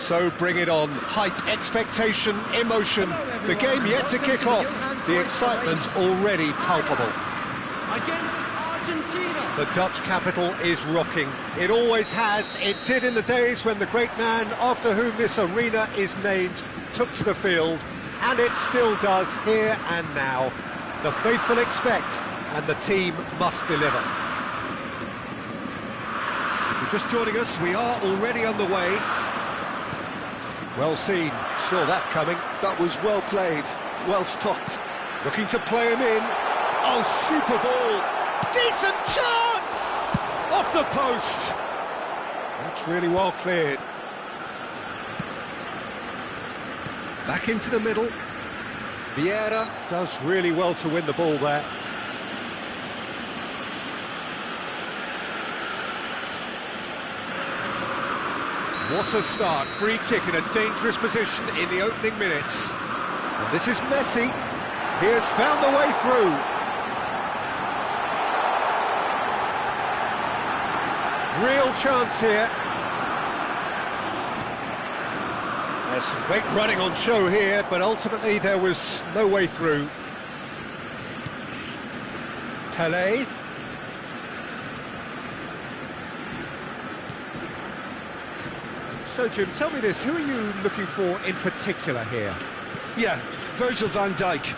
So bring it on. Hype, expectation, emotion. The game yet to kick off. The excitement already palpable. Against Argentina. The Dutch capital is rocking. It always has. It did in the days when the great man after whom this arena is named took to the field, and it still does here and now. The faithful expect, and the team must deliver. If you're just joining us, we are already underway. Well seen, saw that coming. That was well played, well stopped. Looking to play him in. Oh, super ball! Decent chance! Off the post! That's really well cleared. Back into the middle. Vieira does really well to win the ball there. What a start, free kick in a dangerous position in the opening minutes. And this is Messi. He has found the way through. Real chance here. There's some great running on show here, but ultimately there was no way through. Pelé. So, Jim, tell me this, who are you looking for in particular here? Yeah, Virgil van Dijk.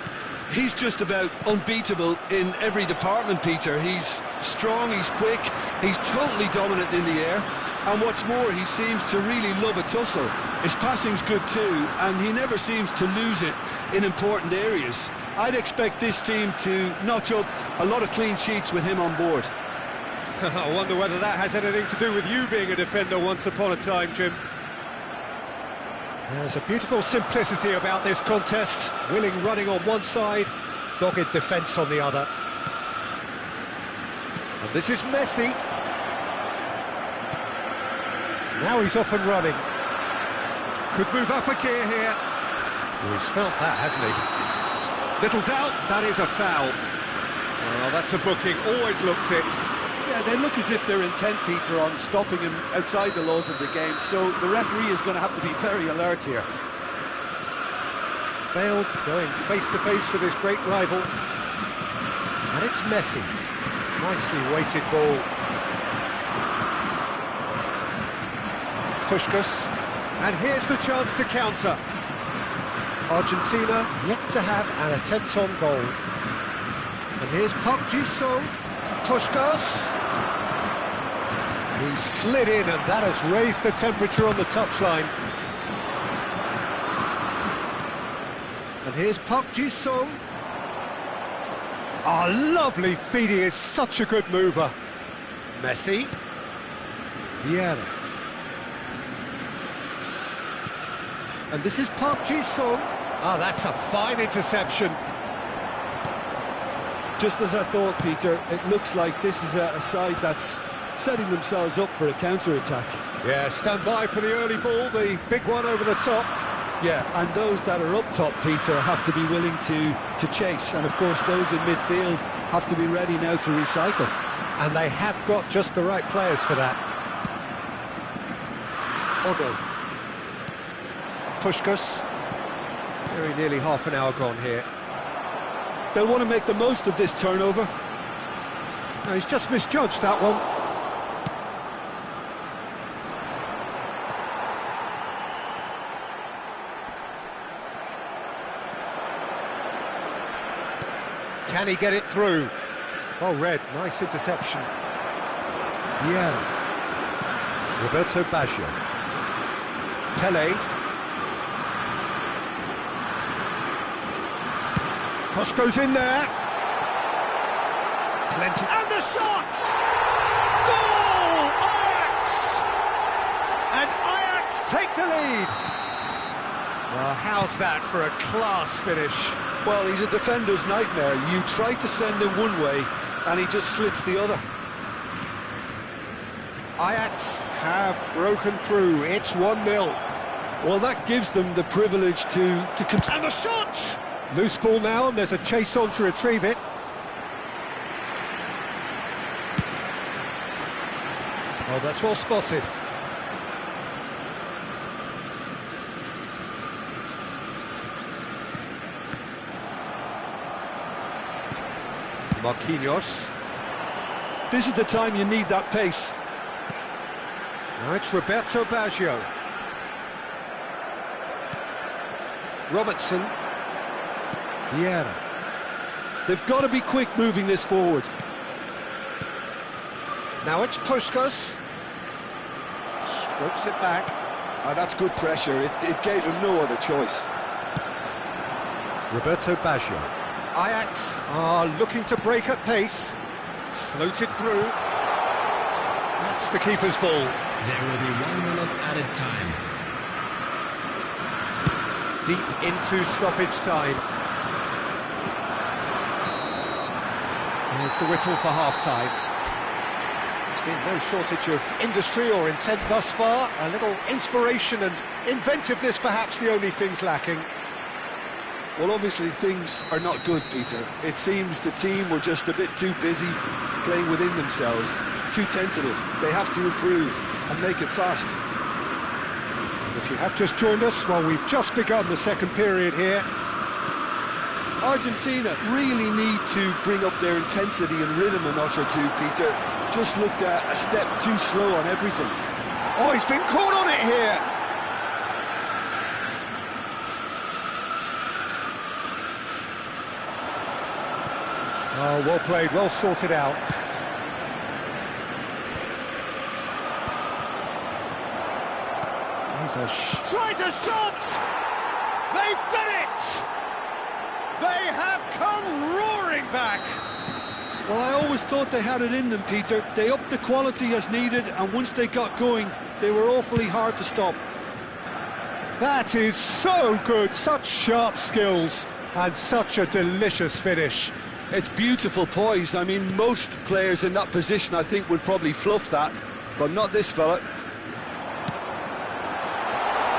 He's just about unbeatable in every department, Peter. He's strong, he's quick, he's totally dominant in the air, and what's more, he seems to really love a tussle. His passing's good too, and he never seems to lose it in important areas. I'd expect this team to notch up a lot of clean sheets with him on board. I wonder whether that has anything to do with you being a defender once upon a time, Jim. There's a beautiful simplicity about this contest. Willing running on one side, dogged defence on the other. And this is Messi. Now he's off and running. Could move up a gear here. Oh, he's felt that, hasn't he? Little doubt, that is a foul. Well, that's a booking, always looked it. Yeah, they look as if they're intent, Peter, on stopping him outside the laws of the game, so the referee is going to have to be very alert here. Bale going face-to-face with his great rival. And it's Messi. Nicely weighted ball. Puskas. And here's the chance to counter. Argentina yet to have an attempt on goal. And here's Park Ji-sung. Puskas. He slid in, and that has raised the temperature on the touchline. And here's Park Ji-sung. Oh, lovely feed, he is such a good mover. Messi. Vieira. And this is Park Ji-sung. Ah, that's a fine interception. Just as I thought, Peter, it looks like this is a side that's setting themselves up for a counter-attack. Yeah, stand by for the early ball, the big one over the top. Yeah, and those that are up top, Peter, have to be willing to chase. And, of course, those in midfield have to be ready now to recycle. And they have got just the right players for that. Odo. Puskas. Very nearly half an hour gone here. They'll want to make the most of this turnover. No, he's just misjudged that one. Can he get it through? Well read, nice interception. Yeah. Roberto Baggio. Pelé. Cross goes in there. Plenty. And the shot! Goal! Ajax! And Ajax take the lead. Well, how's that for a class finish? Well, he's a defender's nightmare. You try to send him one way, and he just slips the other. Ajax have broken through. It's 1-0. Well, that gives them the privilege to control. And the shot! Loose ball now, and there's a chase on to retrieve it. Oh, that's well spotted. Marquinhos. This is the time you need that pace. Now it's Roberto Baggio. Robertson. Vieira. They've got to be quick moving this forward. Now it's Puskas. Strokes it back. That's good pressure. It gave him no other choice. Roberto Baggio. Ajax are looking to break at pace. Floated through. That's the keeper's ball. There will be 1 minute added time. Deep into stoppage time. Here's the whistle for half-time. There's been no shortage of industry or intent thus far. A little inspiration and inventiveness perhaps the only things lacking. Well, obviously things are not good, Peter. It seems the team were just a bit too busy playing within themselves, too tentative. They have to improve and make it fast. And if you have just joined us, well, we've just begun the second period here. Argentina really need to bring up their intensity and rhythm a notch or two, Peter. Just looked a step too slow on everything. Oh, he's been caught on it here! Oh, well played, well sorted out. Tries a shot! They've done it! They have come roaring back! Well, I always thought they had it in them, Peter. They upped the quality as needed, and once they got going, they were awfully hard to stop. That is so good, such sharp skills, and such a delicious finish. It's beautiful poise. I mean, most players in that position, I think, would probably fluff that, but not this fella.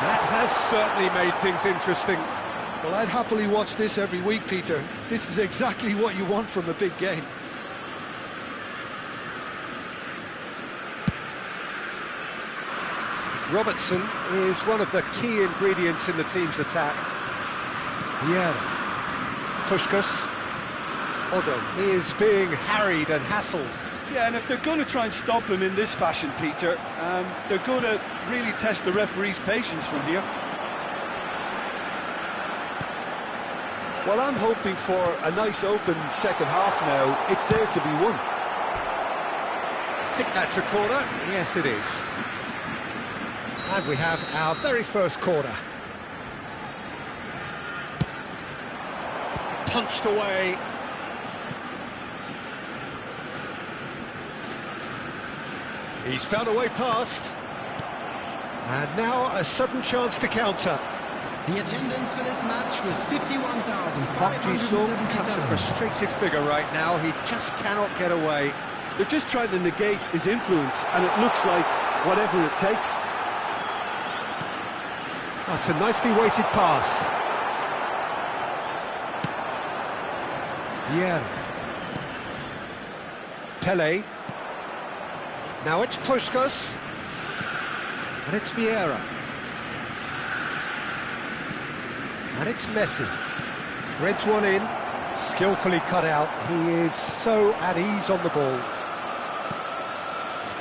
That has certainly made things interesting. Well, I'd happily watch this every week, Peter. This is exactly what you want from a big game. Robertson is one of the key ingredients in the team's attack. Vieira. Puskas. Odo is being harried and hassled. Yeah, and if they're going to try and stop him in this fashion, Peter, they're going to really test the referee's patience from here. Well, I'm hoping for a nice open second half now. It's there to be won. I think that's a corner. Yes, it is. And we have our very first corner. Punched away. He's found a way past. And now a sudden chance to counter. The attendance for this match was 51,577. Park Ji-sung cuts a frustrated figure right now. He just cannot get away. They're just trying to negate his influence, and it looks like whatever it takes. That's a nicely weighted pass. Yeah. Pele. Now it's Puskas. And it's Vieira. And it's Messi. Threads one in. Skillfully cut out. He is so at ease on the ball.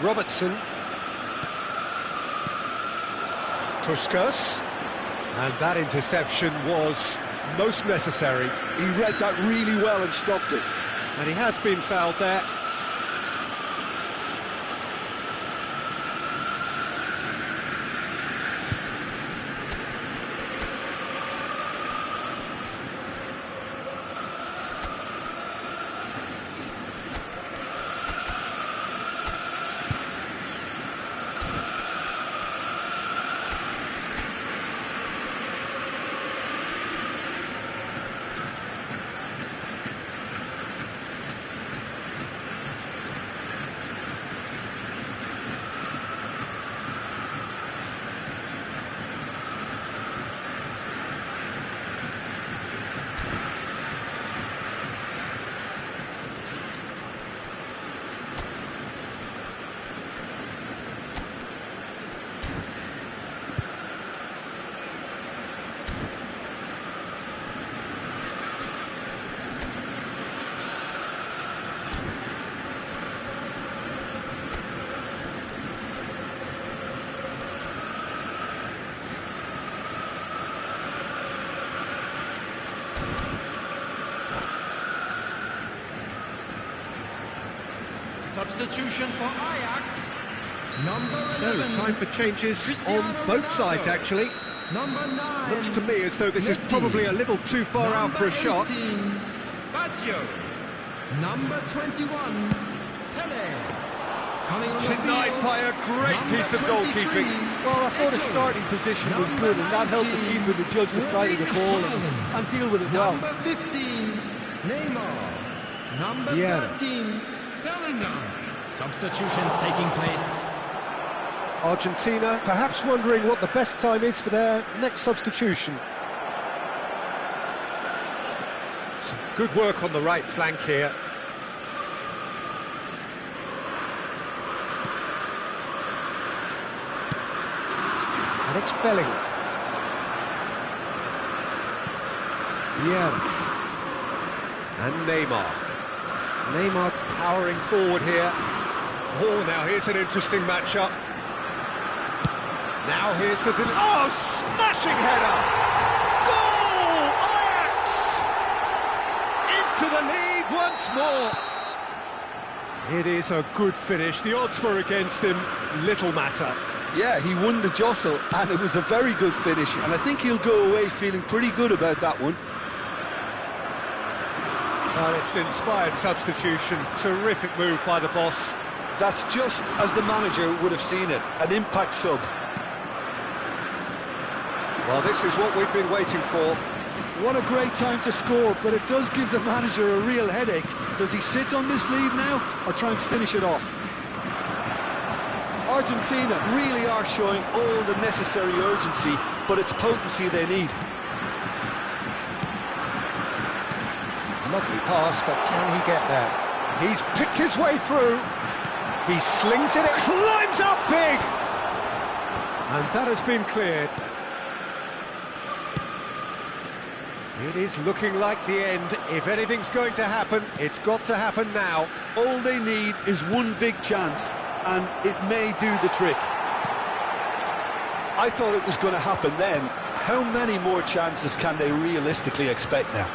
Robertson. Puskas. And that interception was most necessary. He read that really well and stopped it. And he has been fouled there. Substitution for Ajax. Number So, 11. time for changes Cristiano on both Ronaldo. sides, actually. Number 9. Looks to me as though this is Messi. probably a little too far out for a shot. 18, Baggio. Number 21, Pele. Coming on the Denied field, by a great number piece of 23, goalkeeping. Well, I thought his Eto. starting position was Number good, and that helped the 19, keeper to judge the flight of the ball and deal with it well. Number 15, Neymar. Number Yeah. 13, Bellingham. Substitutions taking place. Argentina perhaps wondering what the best time is for their next substitution. Some good work on the right flank here. And it's Bellingham. Yeah. And Neymar. Neymar powering forward here. Oh, now here's an interesting matchup. Now here's the... Oh, smashing header! Goal! Ajax! Into the lead once more. It is a good finish. The odds were against him. Little matter. Yeah, he won the jostle, and it was a very good finish, and I think he'll go away feeling pretty good about that one. Well, it's an inspired substitution. Terrific move by the boss. That's just as the manager would have seen it, an impact sub. Well, this is what we've been waiting for. What a great time to score, but it does give the manager a real headache. Does he sit on this lead now, or try and finish it off? Argentina really are showing all the necessary urgency, but it's potency they need. Lovely pass, but can he get there? He's picked his way through. He slings it, climbs up big! And that has been cleared. It is looking like the end. If anything's going to happen, it's got to happen now. All they need is one big chance, and it may do the trick. I thought it was going to happen then. How many more chances can they realistically expect now?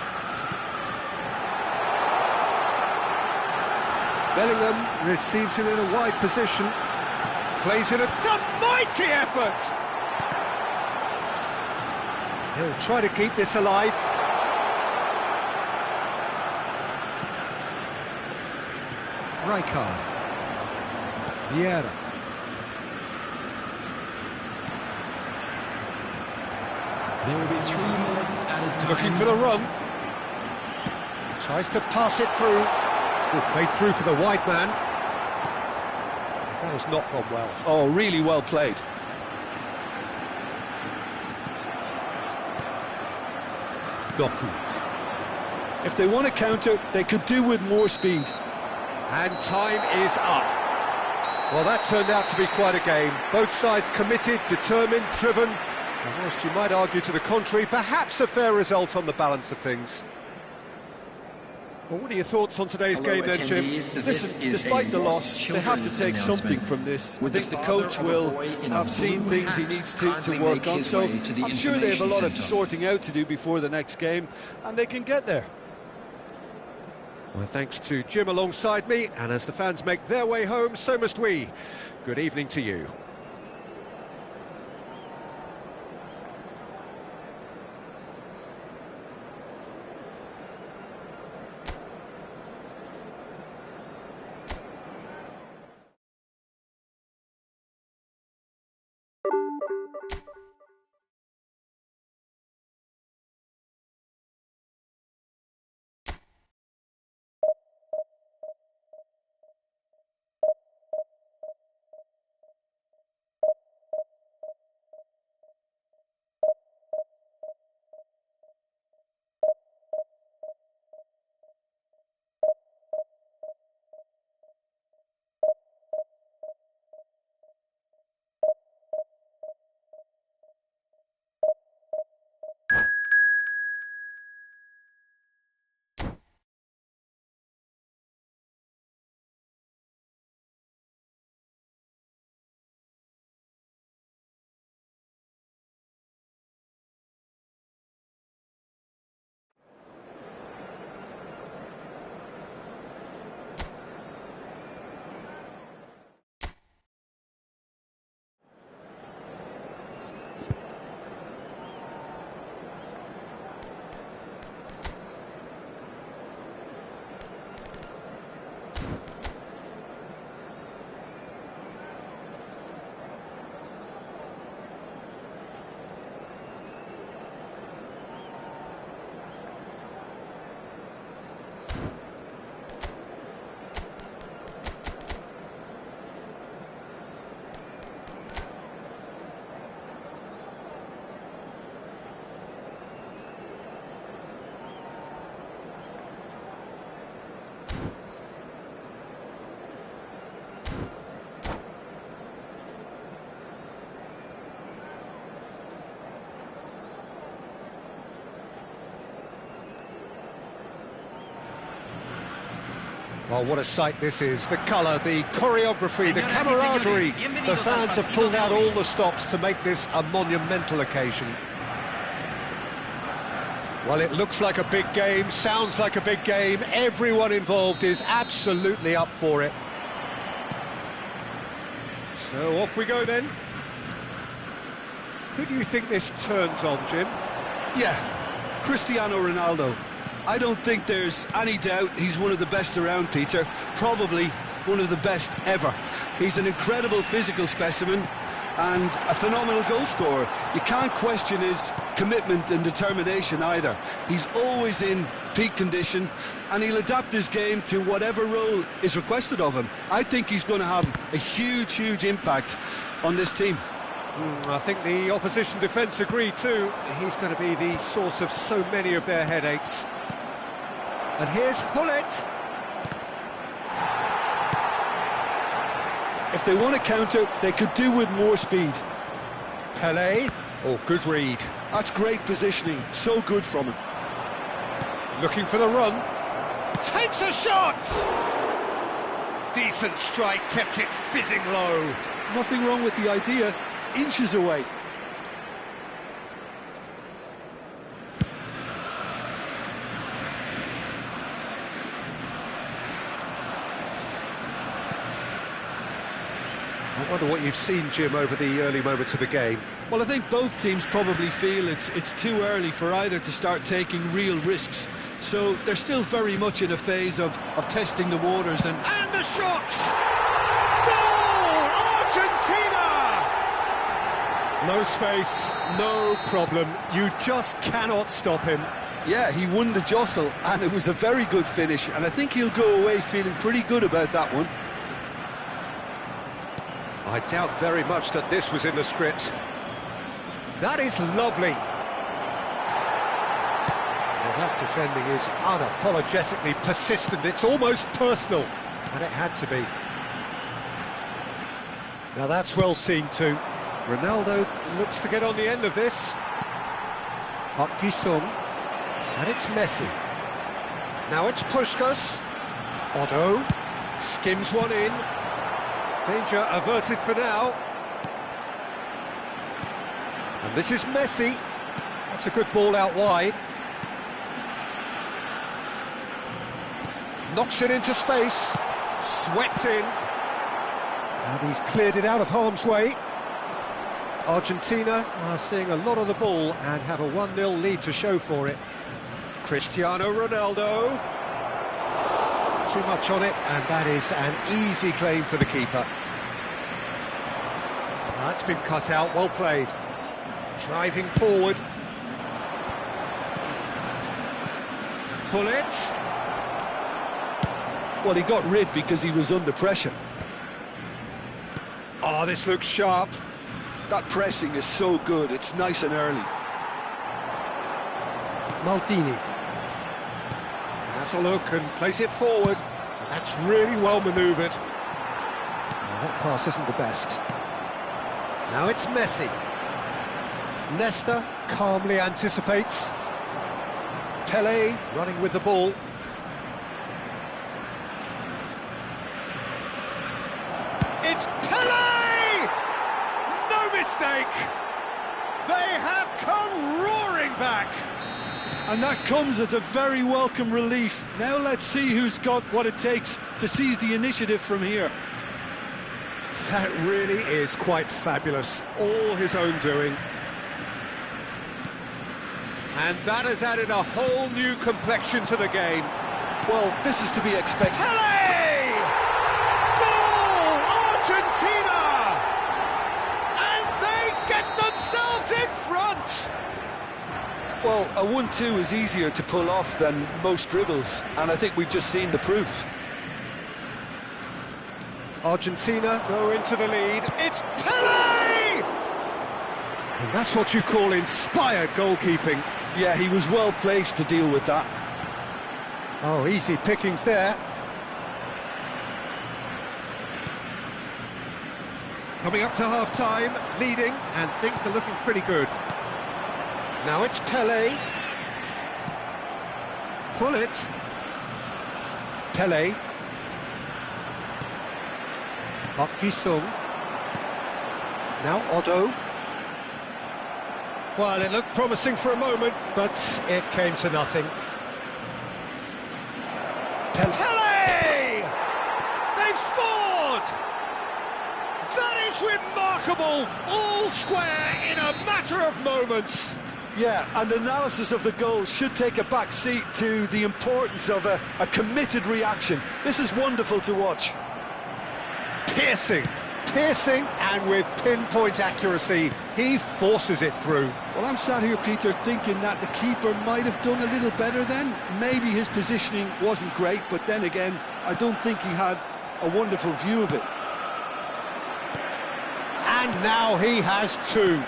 Bellingham receives it in a wide position. Plays it, it's a mighty effort! He'll try to keep this alive. Rijkaard. Vieira. There will be 3 minutes added time. Looking for the run. Tries to pass it through. Played through for the wide man. That has not gone well. Oh, really well played. Doku. If they want to counter, they could do with more speed. And time is up. Well, that turned out to be quite a game. Both sides committed, determined, driven. And whilst you might argue to the contrary, perhaps a fair result on the balance of things. Well, what are your thoughts on today's game then, Jim? Listen, despite the loss, they have to take something from this. I think the coach will have seen things he needs to work on, so I'm sure they have a lot of sorting out to do before the next game, and they can get there. Well, thanks to Jim alongside me, and as the fans make their way home, so must we. Good evening to you. Well, what a sight this is. The colour, the choreography, the camaraderie. The fans have pulled out all the stops to make this a monumental occasion. Well, it looks like a big game, sounds like a big game. Everyone involved is absolutely up for it. So off we go then. Who do you think this turns on, Jim? Yeah, Cristiano Ronaldo. I don't think there's any doubt he's one of the best around, Peter. Probably one of the best ever. He's an incredible physical specimen and a phenomenal goal scorer. You can't question his commitment and determination either. He's always in peak condition and he'll adapt his game to whatever role is requested of him. I think he's going to have a huge impact on this team. I think the opposition defence agree too. He's going to be the source of so many of their headaches. And here's Hullet. If they want to counter, they could do with more speed. Pelé. Oh, good read. That's great positioning. So good from him. Looking for the run. Takes a shot! Decent strike, kept it fizzing low. Nothing wrong with the idea. Inches away. I wonder what you've seen, Jim, over the early moments of the game. Well, I think both teams probably feel it's too early for either to start taking real risks. So they're still very much in a phase of testing the waters. And the shots! Goal! Argentina! No space, no problem. You just cannot stop him. yeah, he won the jostle, and it was a very good finish. And I think he'll go away feeling pretty good about that one. I doubt very much that this was in the script. That is lovely. Well, that defending is unapologetically persistent. It's almost personal, and it had to be. Now that's well seen too. Ronaldo looks to get on the end of this. Park Ji-sung, and it's Messi. Now it's Puskas. Otto skims one in. Danger averted for now. And this is Messi. That's a good ball out wide. Knocks it into space. Swept in. And he's cleared it out of harm's way. Argentina are seeing a lot of the ball and have a 1-0 lead to show for it. Cristiano Ronaldo. Too much on it, and that is an easy claim for the keeper. That's been cut out, well played. Driving forward. Hullet. Well, he got rid because he was under pressure. Oh, this looks sharp. That pressing is so good, it's nice and early. Maldini. Has a look and plays it forward. And that's really well manoeuvred. That pass isn't the best. Now it's Messi. Nesta calmly anticipates. Pelé running with the ball. It's Pelé! No mistake! They have come roaring back! And that comes as a very welcome relief. Now let's see who's got what it takes to seize the initiative from here. That really is quite fabulous. All his own doing. And that has added a whole new complexion to the game. Well, this is to be expected. Pelé! Goal! Argentina! And they get themselves in front! Well, a 1-2 is easier to pull off than most dribbles, and I think we've just seen the proof. Argentina go into the lead. It's Pelé! And that's what you call inspired goalkeeping. Yeah, he was well placed to deal with that. Oh, easy pickings there. Coming up to half-time, leading, and things are looking pretty good. Now it's Pelé. Hullet. Pelé. Park Ji-sung. Now Odo. Well, it looked promising for a moment, but it came to nothing. Pele! They've scored! That is remarkable! All square in a matter of moments. Yeah, and analysis of the goal should take a back seat to the importance of a committed reaction. This is wonderful to watch. Piercing, and with pinpoint accuracy, he forces it through. Well, I'm sat here, Peter, thinking that the keeper might have done a little better then. Maybe his positioning wasn't great, but then again, I don't think he had a wonderful view of it. And now he has two.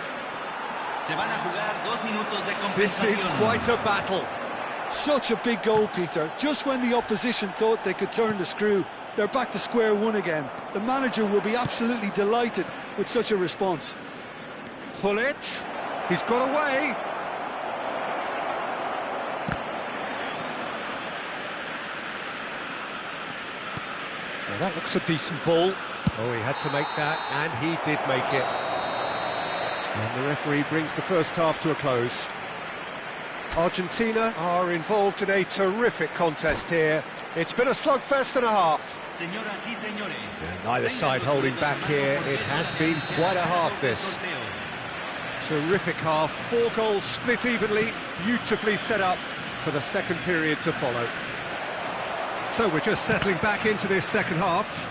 This is quite a battle. Such a big goal, Peter. Just when the opposition thought they could turn the screw, they're back to square one again. The manager will be absolutely delighted with such a response. Hullet, he's got away. Well, that looks a decent ball. Oh, he had to make that, and he did make it. And the referee brings the first half to a close. Argentina are involved in a terrific contest here. It's been a slugfest and a half. And neither side holding back here. It has been quite a half, this. Terrific half, 4 goals split evenly, beautifully set up for the second period to follow. So we're just settling back into this second half.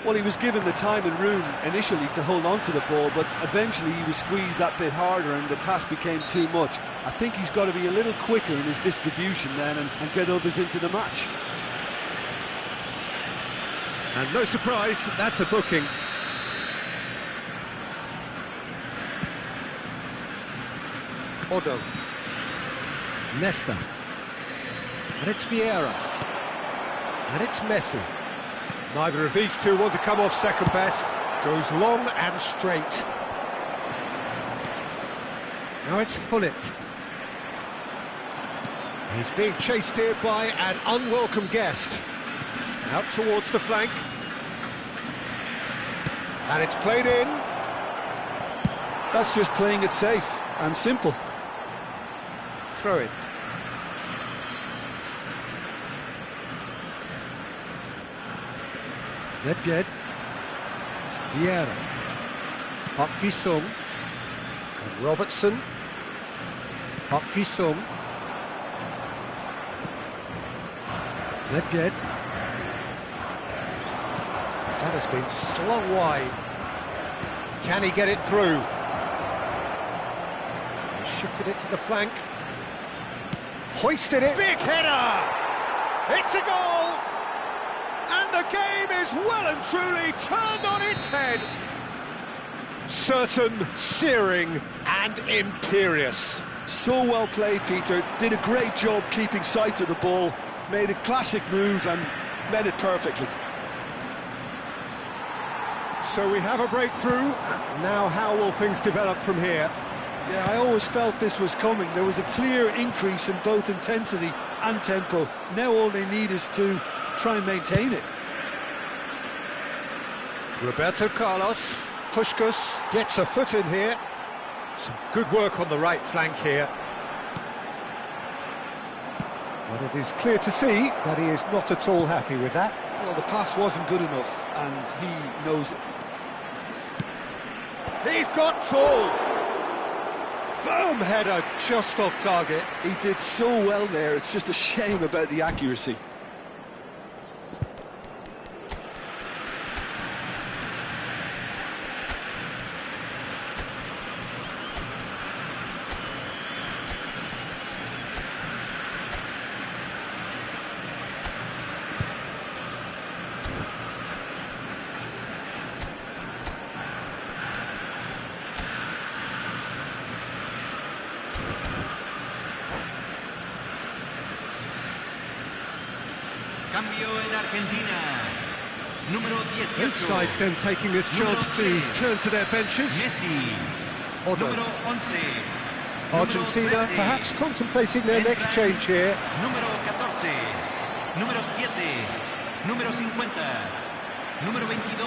Well, he was given the time and room initially to hold on to the ball, but eventually he was squeezed that bit harder and the task became too much. I think he's got to be a little quicker in his distribution then and get others into the match. And no surprise, that's a booking. Odo. Nesta. And it's Vieira. And it's Messi. Neither of these two want to come off second best. Goes long and straight. Now it's Hullet. He's being chased here by an unwelcome guest. Out towards the flank. And it's played in. That's just playing it safe and simple. Throw it. Nedved. Vieira. Park Ji-sung. And Robertson. Park Ji-sung. Nedved. That has been slung wide. Can he get it through? He shifted it to the flank. Hoisted it. Big header! It's a goal! And the game is well and truly turned on its head. Certain, searing and imperious. So well played, Peter. Did a great job keeping sight of the ball. Made a classic move and met it perfectly. So we have a breakthrough. Now how will things develop from here? Yeah, I always felt this was coming. There was a clear increase in both intensity and tempo. Now all they need is to try and maintain it. Roberto Carlos, Puskás gets a foot in here. Some good work on the right flank here. But it is clear to see that he is not at all happy with that. Well, the pass wasn't good enough, and he knows it. He's got tall. Firm header just off target. He did so well there, it's just a shame about the accuracy. Both sides then taking this chance to turn to their benches. Odo. Argentina perhaps contemplating their next change here. Número 50. Número 22.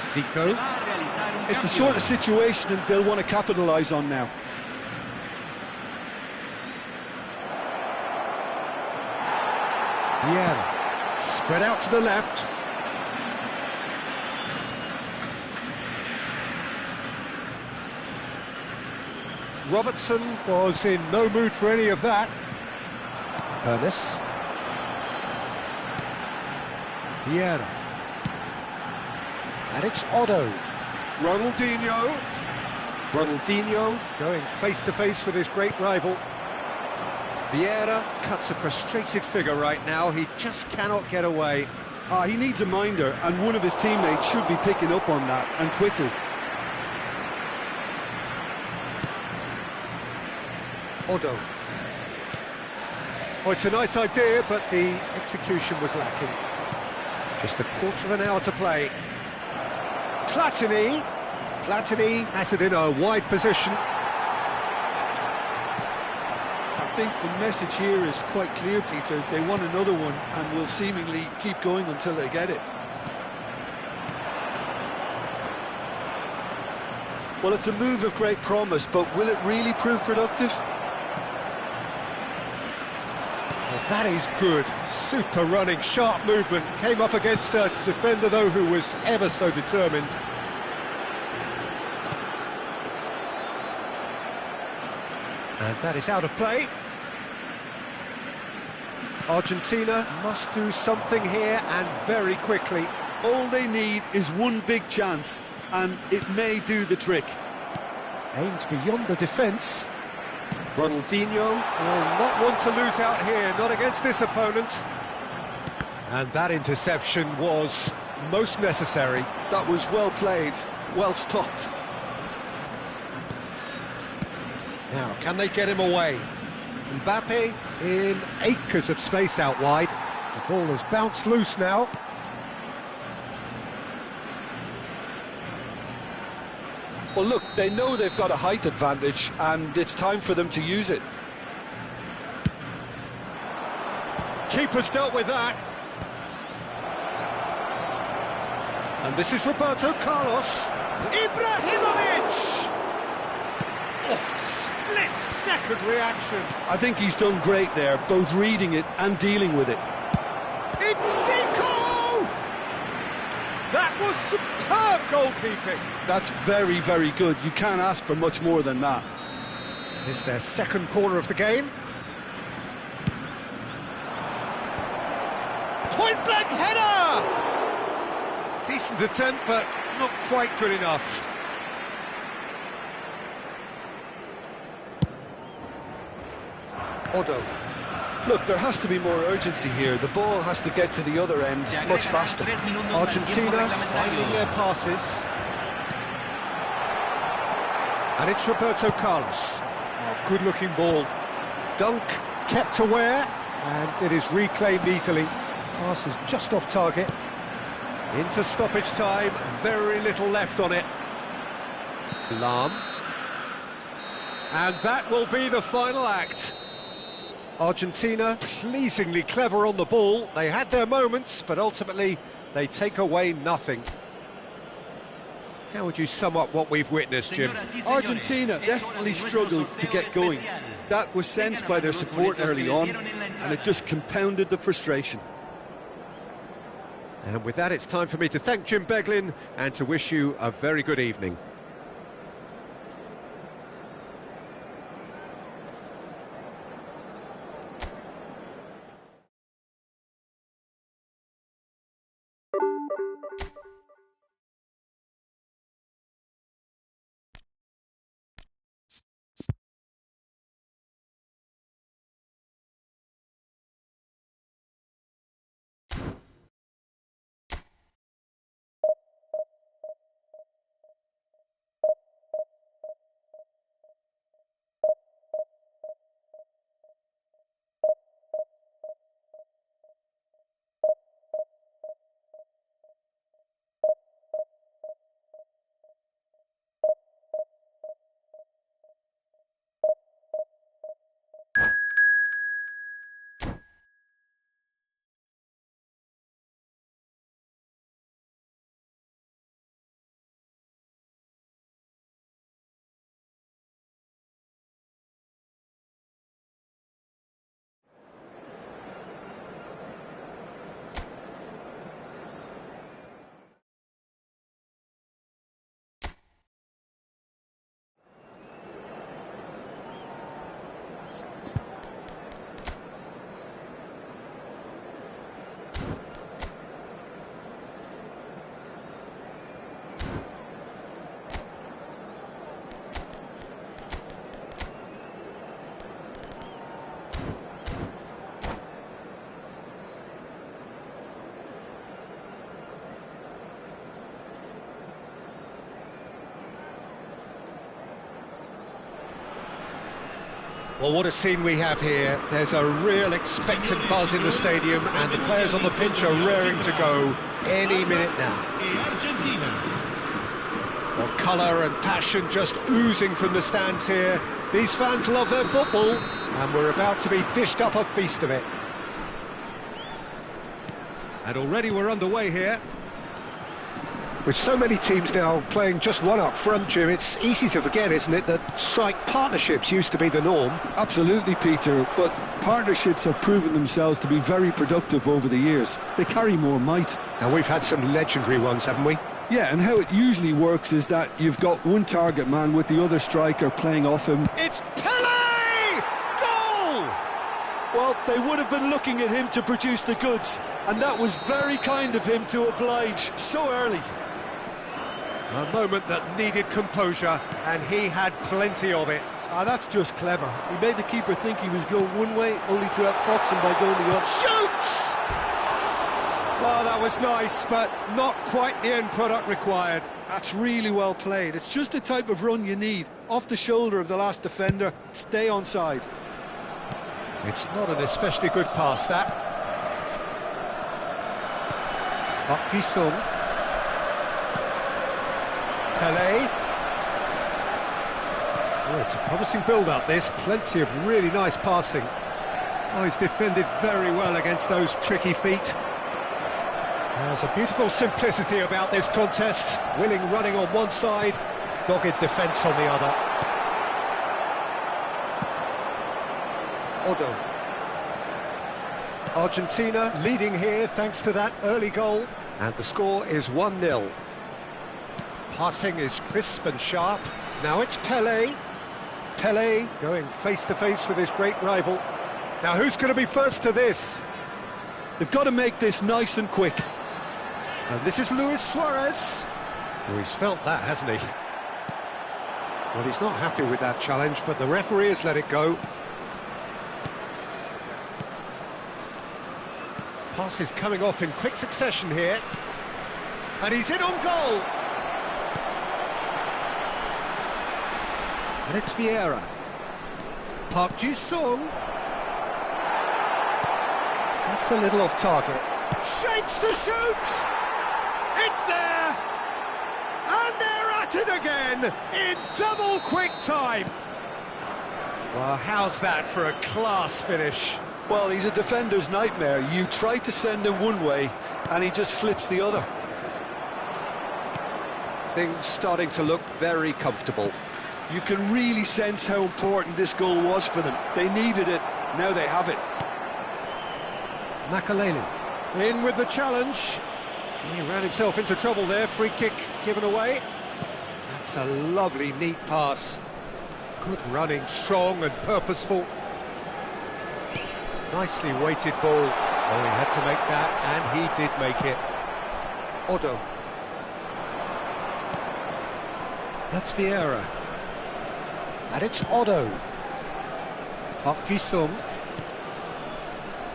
Zico. Va a realizar un It's the cambio. sort of situation that they'll want to capitalise on now. Yeah. Spread out to the left. Robertson was in no mood for any of that. Ernest. Vieira. And it's Otto. Ronaldinho. Ronaldinho going face-to-face with his great rival. Vieira cuts a frustrated figure right now. He just cannot get away. He needs a minder, and one of his teammates should be picking up on that, and quickly. Otto. Oh, it's a nice idea, but the execution was lacking. Just a quarter of an hour to play. Platini. Platini has it in a wide position. I think the message here is quite clear, Peter. They want another one and will seemingly keep going until they get it. Well, it's a move of great promise, but will it really prove productive? Well, that is good. Super running, sharp movement. Came up against a defender, though, who was ever so determined. And that is out of play. Argentina must do something here, and very quickly. All they need is one big chance, and it may do the trick. Aimed beyond the defence. Ronaldinho will not want to lose out here, not against this opponent. And that interception was most necessary. That was well played, well stopped. Now, can they get him away? Mbappe in acres of space out wide. The ball has bounced loose now. Well, look, they know they've got a height advantage, and it's time for them to use it. Keeper's dealt with that. And this is Roberto Carlos. Ibrahimovic! Oh, split-second reaction. I think he's done great there, both reading it and dealing with it. It's Zico! That was superb goalkeeping. That's very, very good. You can't ask for much more than that. It's their second corner of the game. Point-blank header! Decent attempt, but not quite good enough. Otto. Look, there has to be more urgency here. The ball has to get to the other end much faster. Argentina finding their passes. And it's Roberto Carlos. Oh, good-looking ball. Dunk kept aware, and it is reclaimed easily. Pass is just off target. Into stoppage time, very little left on it. Lam. And that will be the final act. Argentina pleasingly clever on the ball. They had their moments, but ultimately they take away nothing. How would you sum up what we've witnessed, Jim? Argentina definitely struggled to get going. That was sensed by their support early on, and it just compounded the frustration. And with that, it's time for me to thank Jim Beglin and to wish you a very good evening. Well, what a scene we have here. There's a real expectant buzz in the stadium, and the players on the pitch are raring to go any minute now. Well, colour and passion just oozing from the stands here. These fans love their football, and we're about to be dished up a feast of it. And already we're underway here. With so many teams now playing just one up front, Jim, it's easy to forget, isn't it, that strike partnerships used to be the norm. Absolutely, Peter, but partnerships have proven themselves to be very productive over the years. They carry more might. And we've had some legendary ones, haven't we? Yeah, and how it usually works is that you've got one target man with the other striker playing off him. It's Pele! Goal! Well, they would have been looking at him to produce the goods, and that was very kind of him to oblige so early. A moment that needed composure, and he had plenty of it. That's just clever. He made the keeper think he was going one way, only to outfox him by going the other. Shoots! Well, that was nice, but not quite the end product required. That's really well played. It's just the type of run you need. Off the shoulder of the last defender, stay onside. It's not an especially good pass, that. Park Ji-sung. Pele. Oh, it's a promising build-up, this. Plenty of really nice passing. Oh, he's defended very well against those tricky feet. There's a beautiful simplicity about this contest. Willing running on one side, dogged defence on the other. Odo. Argentina leading here thanks to that early goal. And the score is 1-0. Passing is crisp and sharp. Now it's Pele. Pele going face-to-face with his great rival. Now who's going to be first to this? They've got to make this nice and quick. And this is Luis Suarez. Oh, he's felt that, hasn't he? Well, he's not happy with that challenge, but the referee has let it go. Pass is coming off in quick succession here. And he's in on goal. And it's Vieira. Park Ji-sung. That's a little off target. Shapes to shoot! It's there! And they're at it again in double quick time. Well, how's that for a class finish? Well, he's a defender's nightmare. You try to send him one way, and he just slips the other. Things starting to look very comfortable. You can really sense how important this goal was for them. They needed it, now they have it. Makaleli in with the challenge. He ran himself into trouble there, free kick given away. That's a lovely, neat pass. Good running, strong and purposeful. Nicely weighted ball. Oh, he had to make that, and he did make it. Odo. That's Vieira. And it's Odo. Park Ji-sung.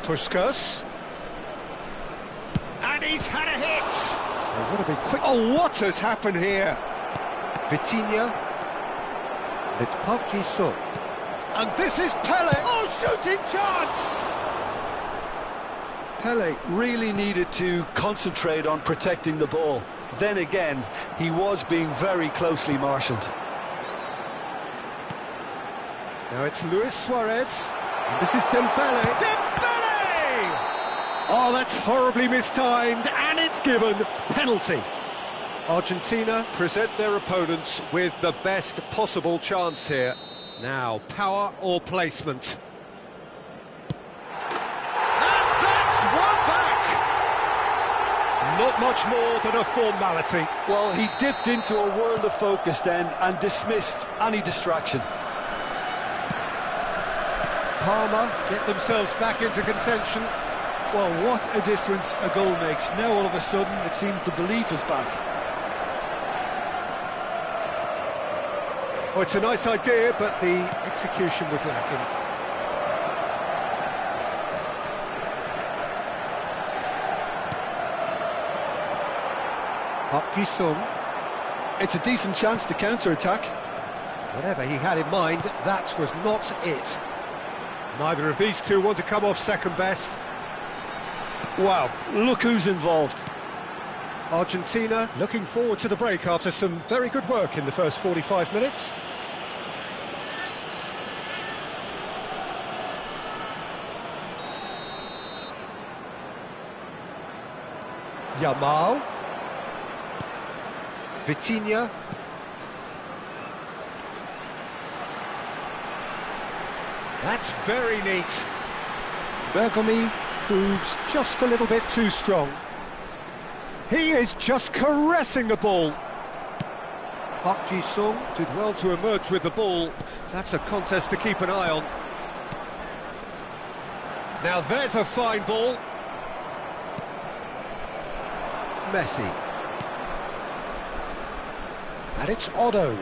Puskas. And he's had a hit! Oh, what a big quick... Oh, what has happened here? Vitinha. It's Park Ji-sung. And this is Pele! Oh, shooting chance! Pele really needed to concentrate on protecting the ball. Then again, he was being very closely marshalled. Now it's Luis Suarez. And this is Dembele. Dembele! Oh, that's horribly mistimed, and it's given penalty. Argentina present their opponents with the best possible chance here. Now, power or placement. And that's one back! Not much more than a formality. Well, he dipped into a world of focus then and dismissed any distraction. Palmer get themselves back into contention. Well, what a difference a goal makes. Now all of a sudden it seems the belief is back. Oh, it's a nice idea, but the execution was lacking. Park Ji-sung. It's a decent chance to counter-attack. Whatever he had in mind, that was not it. Neither of these two want to come off second best. Wow, look who's involved. Argentina looking forward to the break after some very good work in the first 45 minutes. Yamal. Vitinha. That's very neat. Bergomi proves just a little bit too strong. He is just caressing the ball. Park Ji-sung did well to emerge with the ball. That's a contest to keep an eye on. Now there's a fine ball. Messi. And it's Otto.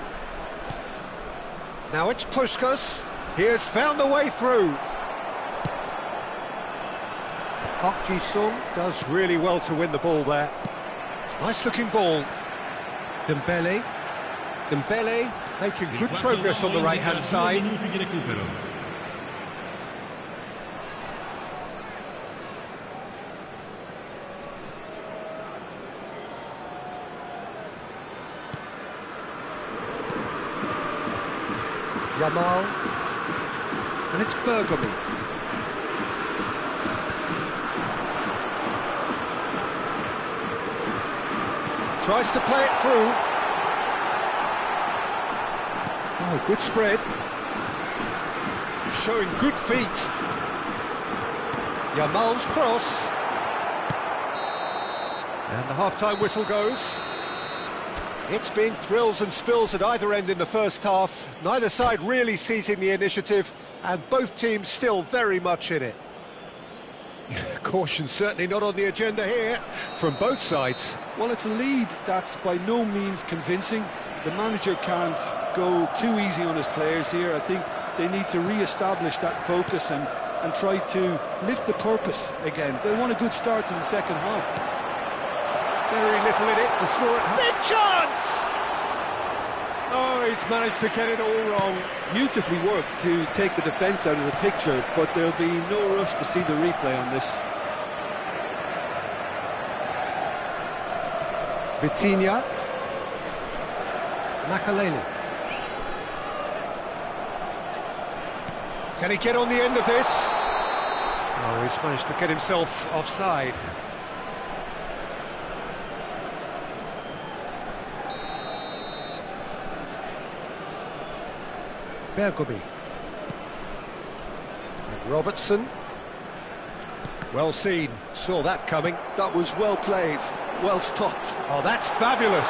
Now it's Puskas. He has found the way through. Park Ji-sung does really well to win the ball there. Nice looking ball. Dembele. Dembele making good progress on the right-hand side. Yamal. And it's Bergomi. Tries to play it through. Oh, good spread. Showing good feet. Yamal's cross. And the half-time whistle goes. It's been thrills and spills at either end in the first half. Neither side really seizing the initiative, and both teams still very much in it. Caution certainly not on the agenda here from both sides. Well, it's a lead that's by no means convincing. The manager can't go too easy on his players here. I think they need to re-establish that focus and try to lift the purpose again. They want a good start to the second half. Very little in it, the score at big chance! Oh, he's managed to get it all wrong. Beautifully worked to take the defence out of the picture, but there'll be no rush to see the replay on this. Vitinha. Makaleli. Can he get on the end of this? Oh, he's managed to get himself offside. Bergomi. And Robertson. Well seen, saw that coming. That was well played, well stopped. Oh, that's fabulous.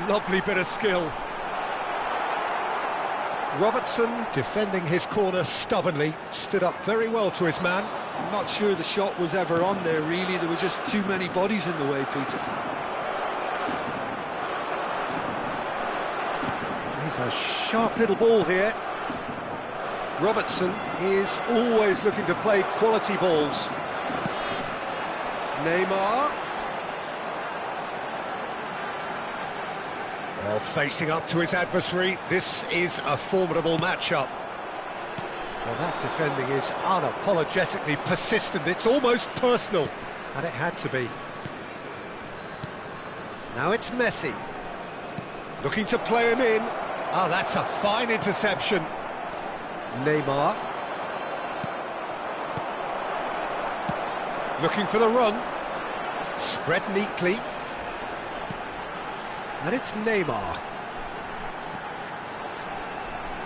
Lovely bit of skill. Robertson, defending his corner stubbornly, stood up very well to his man. I'm not sure the shot was ever on there, really. There were just too many bodies in the way, Peter. He's a sharp little ball here. Robertson is always looking to play quality balls. Neymar. Well, facing up to his adversary, this is a formidable matchup. Well, that defending is unapologetically persistent. It's almost personal, and it had to be. Now it's Messi. Looking to play him in. Oh, that's a fine interception. Neymar. Looking for the run. Spread neatly. And it's Neymar.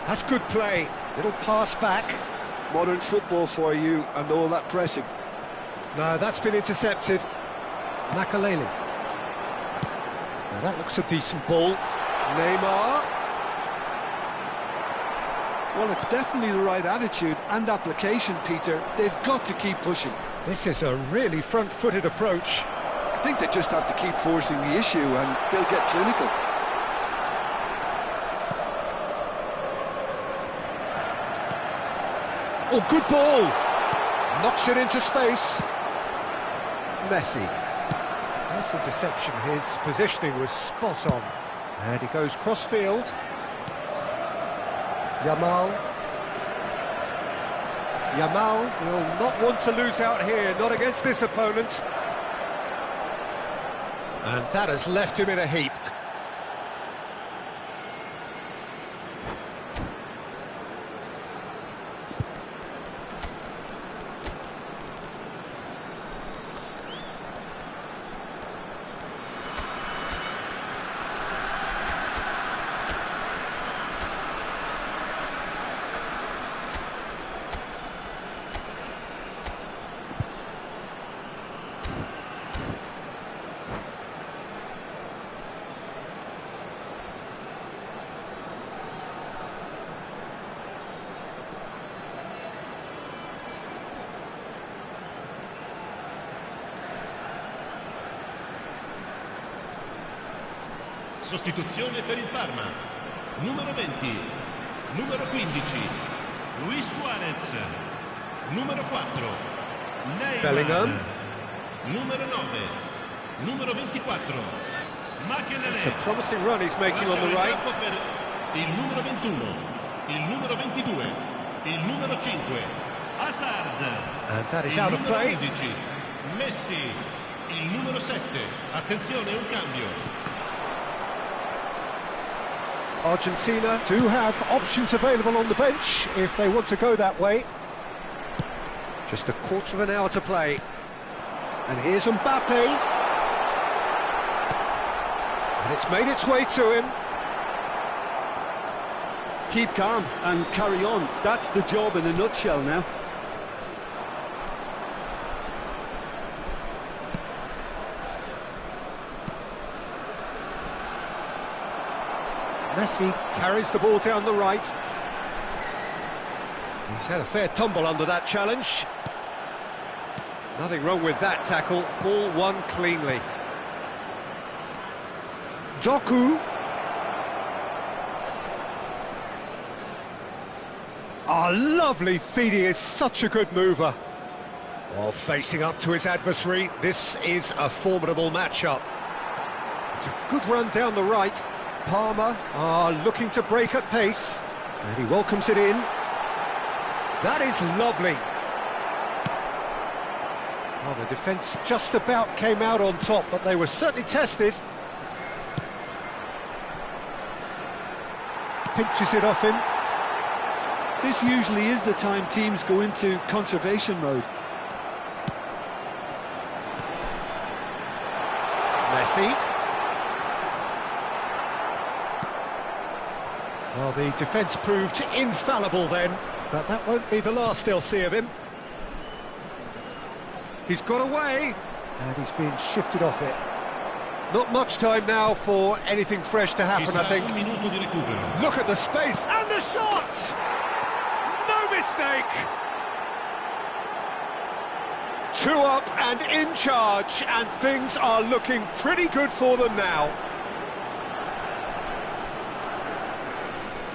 That's good play. Little pass back. Modern football for you and all that pressing. No, that's been intercepted. Makaleli. Now that looks a decent ball. Neymar. Well, it's definitely the right attitude and application, Peter. They've got to keep pushing. This is a really front-footed approach. I think they just have to keep forcing the issue and they'll get clinical. Oh, good ball! Knocks it into space. Messi. Nice interception. His positioning was spot on. And he goes cross-field. Yamal will not want to lose out here, not against this opponent. And that has left him in a heap. Sostituzione per il Parma. Numero 20, numero 15, Luis Suarez. Numero 4, Neymar. Bellingham. Numero 9, numero 24, Makelele. It's a promising run he's making on the right. Per il numero 21, il numero 22, il numero 5, Hazard. And that is Il out of numero play. 11, Messi. Il numero 7, attenzione, un cambio. Argentina do have options available on the bench if they want to go that way. Just a quarter of an hour to play. And here's Mbappe. And it's made its way to him. Keep calm and carry on. That's the job in a nutshell now. Messi carries the ball down the right. He's had a fair tumble under that challenge. Nothing wrong with that tackle. Ball won cleanly. Doku. Lovely feed. He is such a good mover. While facing up to his adversary, this is a formidable matchup. It's a good run down the right. Palmer looking to break at pace, and he welcomes it in. That is lovely. Well, the defence just about came out on top, but they were certainly tested. Pinches it off him. This usually is the time teams go into conservation mode. Messi. Well, the defence proved infallible then, but that won't be the last they'll see of him. He's got away, and he's been shifted off it. Not much time now for anything fresh to happen, I think. Look at the space, and the shot! No mistake! 2 up and in charge, and things are looking pretty good for them now.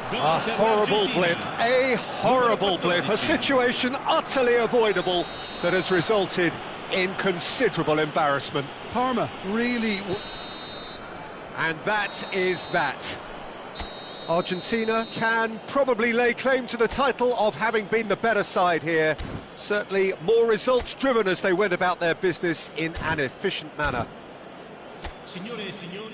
A horrible blip, a situation utterly avoidable that has resulted in considerable embarrassment. Parma really... And that is that. Argentina can probably lay claim to the title of having been the better side here. Certainly more results-driven as they went about their business in an efficient manner. Signore e signori,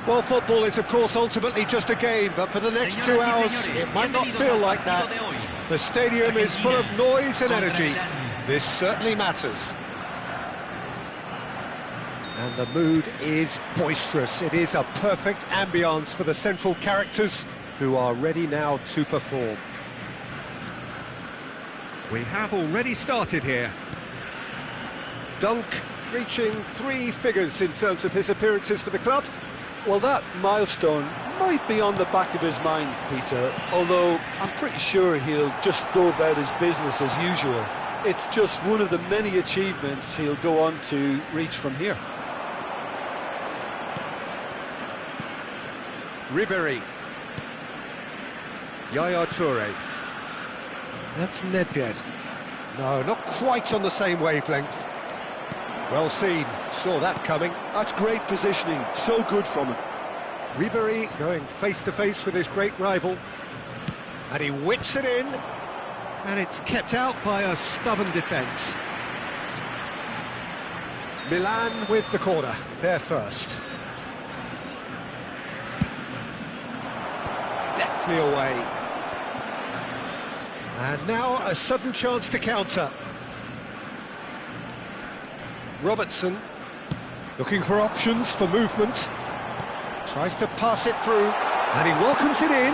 Well, football is, of course, ultimately just a game, but for the next 2 hours, it might not feel like that. The stadium is full of noise and energy. This certainly matters. And the mood is boisterous. It is a perfect ambience for the central characters who are ready now to perform. We have already started here. Dunk reaching 3 figures in terms of his appearances for the club. Well, that milestone might be on the back of his mind, Peter, although I'm pretty sure he'll just go about his business as usual. It's just one of the many achievements he'll go on to reach from here. Ribéry. Yaya Touré. That's Nedved. No, not quite on the same wavelength. Well seen, saw that coming. That's great positioning, so good from him. Ribéry going face-to-face with his great rival. And he whips it in. And it's kept out by a stubborn defence. Milan with the corner, there first. Deftly away. And now a sudden chance to counter. Robertson, looking for options for movement. Tries to pass it through, and he welcomes it in.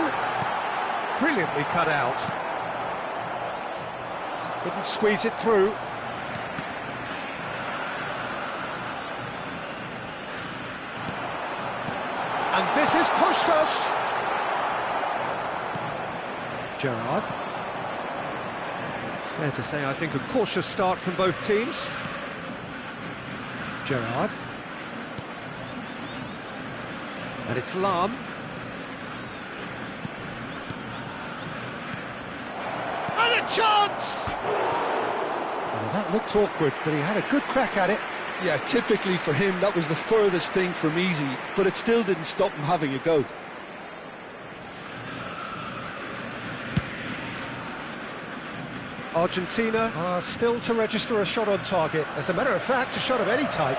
Brilliantly cut out. Couldn't squeeze it through. And this is Puskás. Gerrard. Fair to say, I think, a cautious start from both teams. Gerrard. And it's Lahm. And a chance! Well, that looked awkward, but he had a good crack at it. Yeah, typically for him, that was the furthest thing from easy, but it still didn't stop him having a go. Argentina are still to register a shot on target. As a matter of fact, a shot of any type.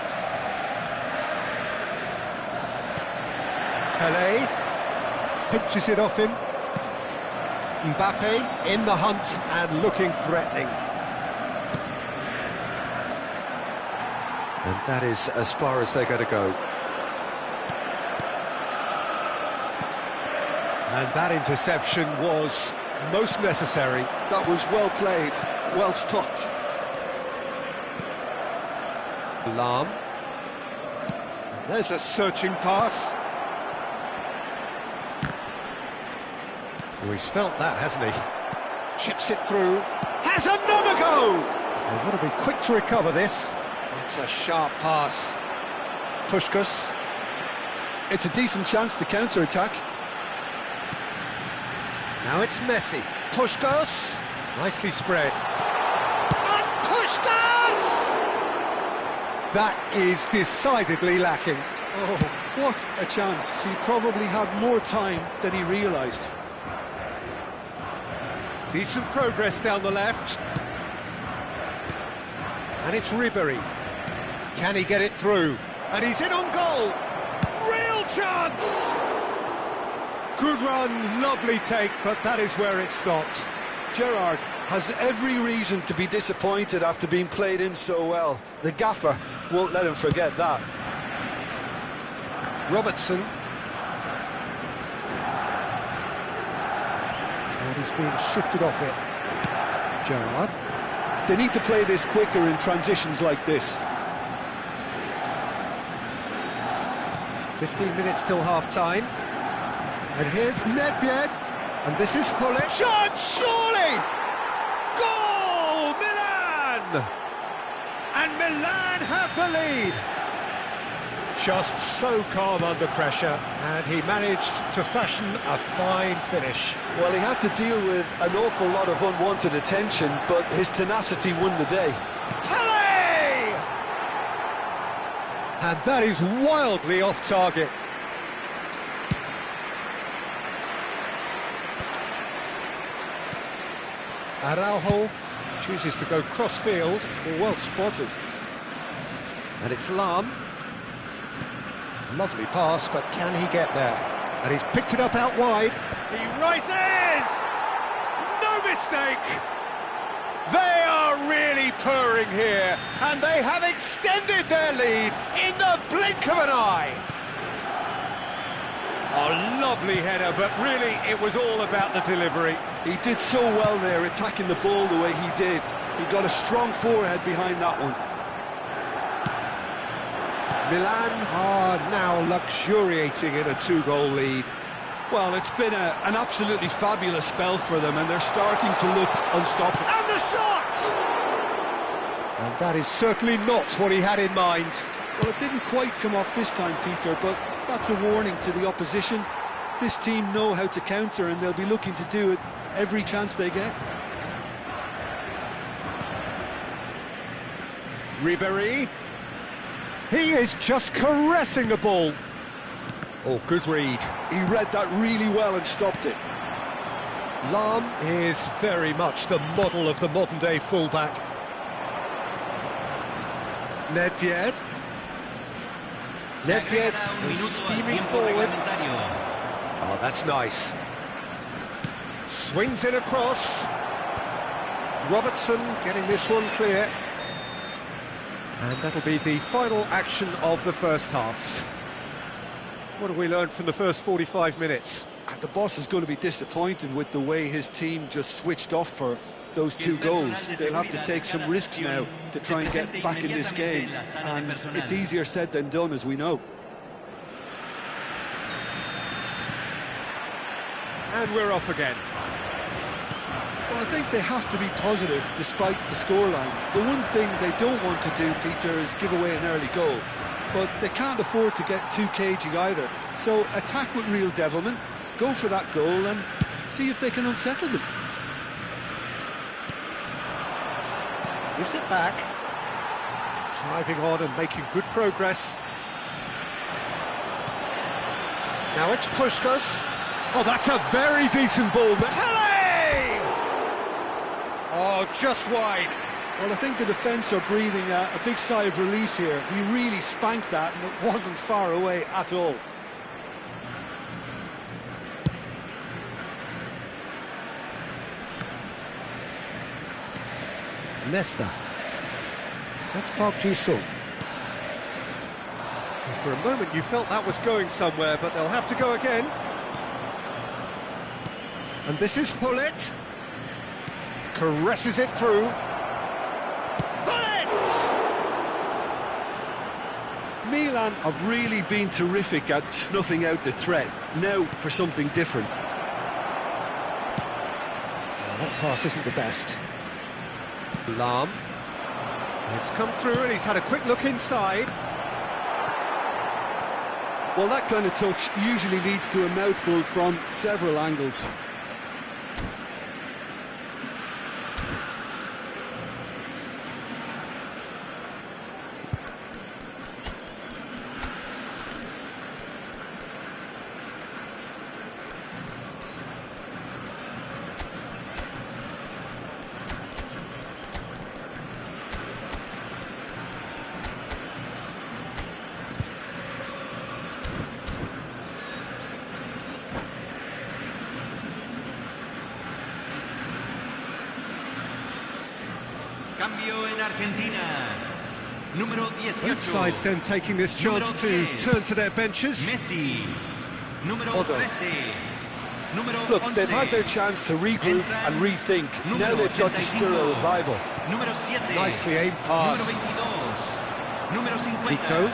Pelé pinches it off him. Mbappe in the hunt and looking threatening. And that is as far as they're going to go. And that interception was most necessary. That was well played, well stopped. Lahm. And there's a searching pass. Oh, he's felt that, hasn't he? Chips it through. Has another go! They've got to be quick to recover this. It's a sharp pass. Puskás. It's a decent chance to counter-attack. Now it's Messi. Puskás. Nicely spread. And Puskás! That is decidedly lacking. Oh, what a chance. He probably had more time than he realised. Decent progress down the left. And it's Ribéry. Can he get it through? And he's in on goal. Real chance! Good run, lovely take, but that is where it stopped. Gerrard has every reason to be disappointed after being played in so well. The gaffer won't let him forget that. Robertson. And he's being shifted off it. Gerrard. They need to play this quicker in transitions like this. 15 minutes till half-time. And here's Nedved. And this is Huller. Shot, surely! Goal, Milan! And Milan have the lead. Just so calm under pressure, and he managed to fashion a fine finish. Well, he had to deal with an awful lot of unwanted attention, but his tenacity won the day. Pelé! And that is wildly off target. Araujo chooses to go cross-field. Well spotted. And it's Lahm. Lovely pass, but can he get there? And he's picked it up out wide. He rises! No mistake! They are really purring here, and they have extended their lead in the blink of an eye. A lovely header, but really it was all about the delivery. He did so well there, attacking the ball the way he did. He got a strong forehead behind that one. Milan are now luxuriating in a 2-goal lead. Well, it's been an absolutely fabulous spell for them, and they're starting to look unstoppable. And the shot! And that is certainly not what he had in mind. Well, it didn't quite come off this time, Peter, but that's a warning to the opposition. This team know how to counter, and they'll be looking to do it every chance they get. Ribéry. He is just caressing the ball. Oh, good read. He read that really well and stopped it. Lahm is very much the model of the modern-day fullback. Nedved. Nedved is steaming forward. Oh, that's nice. Swings it across. Robertson getting this one clear. And that'll be the final action of the first half. What have we learned from the first 45 minutes? And the boss is going to be disappointed with the way his team just switched off for those 2 goals. They'll have to take some risks now to try and get back in this game. And it's easier said than done, as we know. And we're off again. Well, I think they have to be positive despite the scoreline. The one thing they don't want to do, Peter, is give away an early goal. But they can't afford to get too cagey either. So attack with real devilment, go for that goal and see if they can unsettle them. Gives it back. Driving on and making good progress. Now it's Puskás. Oh, that's a very decent ball. Pele! Oh, just wide. Well, I think the defence are breathing a big sigh of relief here. He really spanked that, and it wasn't far away at all. Nesta. That's Park Ji-sung. For a moment you felt that was going somewhere, but they'll have to go again. And this is Hullet. Caresses it through. Hullet! Milan have really been terrific at snuffing out the threat. Now for something different. Well, that pass isn't the best. Lahm. It's come through and he's had a quick look inside. Well, that kind of touch usually leads to a mouthful from several angles. Cambio en Argentina. Número 18. Both sides then taking this chance to turn to their benches. Messi. Número Odo. 13. Número Look, 11. they've had their chance to regroup and rethink. Now they've got to stir a revival. Número 7. Nicely aimed Número pass. 22. Número 50. Zico.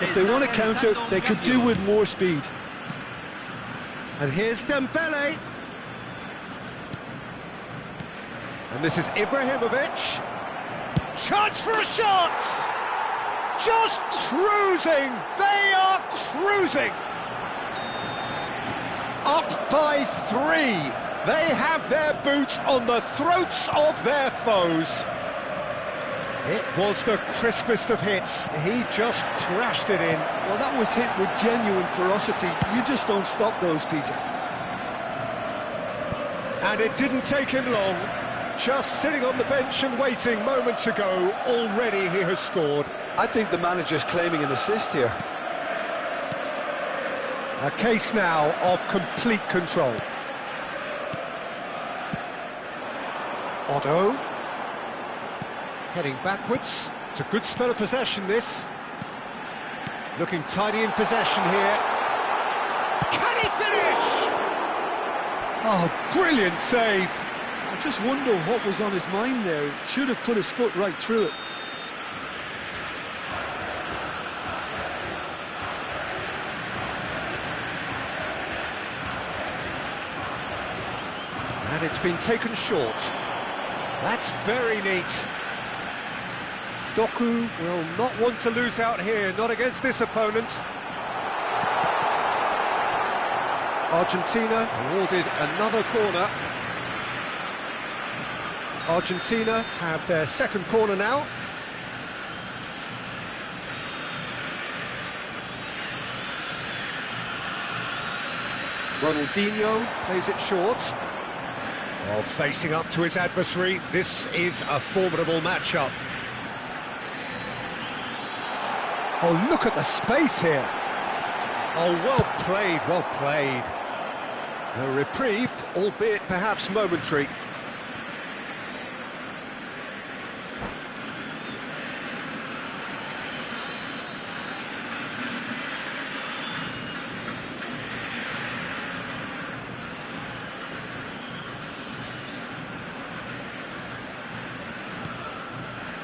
If they want to counter, they could do with more speed. And here's Dembele. And this is Ibrahimovic. Chance for a shot! Just cruising! They are cruising! Up by 3. They have their boots on the throats of their foes. It was the crispest of hits. He just crashed it in. Well, that was hit with genuine ferocity. You just don't stop those, Peter. And it didn't take him long. Just sitting on the bench and waiting moments ago, already he has scored. I think the manager's claiming an assist here. A case now of complete control. Otto. Heading backwards. It's a good spell of possession, this. Looking tidy in possession here. Can he finish? Oh, brilliant save. I just wonder what was on his mind there. He should have put his foot right through it. And it's been taken short. That's very neat. Doku will not want to lose out here, not against this opponent. Argentina awarded another corner. Argentina have their second corner now. Ronaldinho plays it short. Oh, facing up to his adversary, this is a formidable matchup. Oh, look at the space here. Oh, well played, well played. A reprieve, albeit perhaps momentary.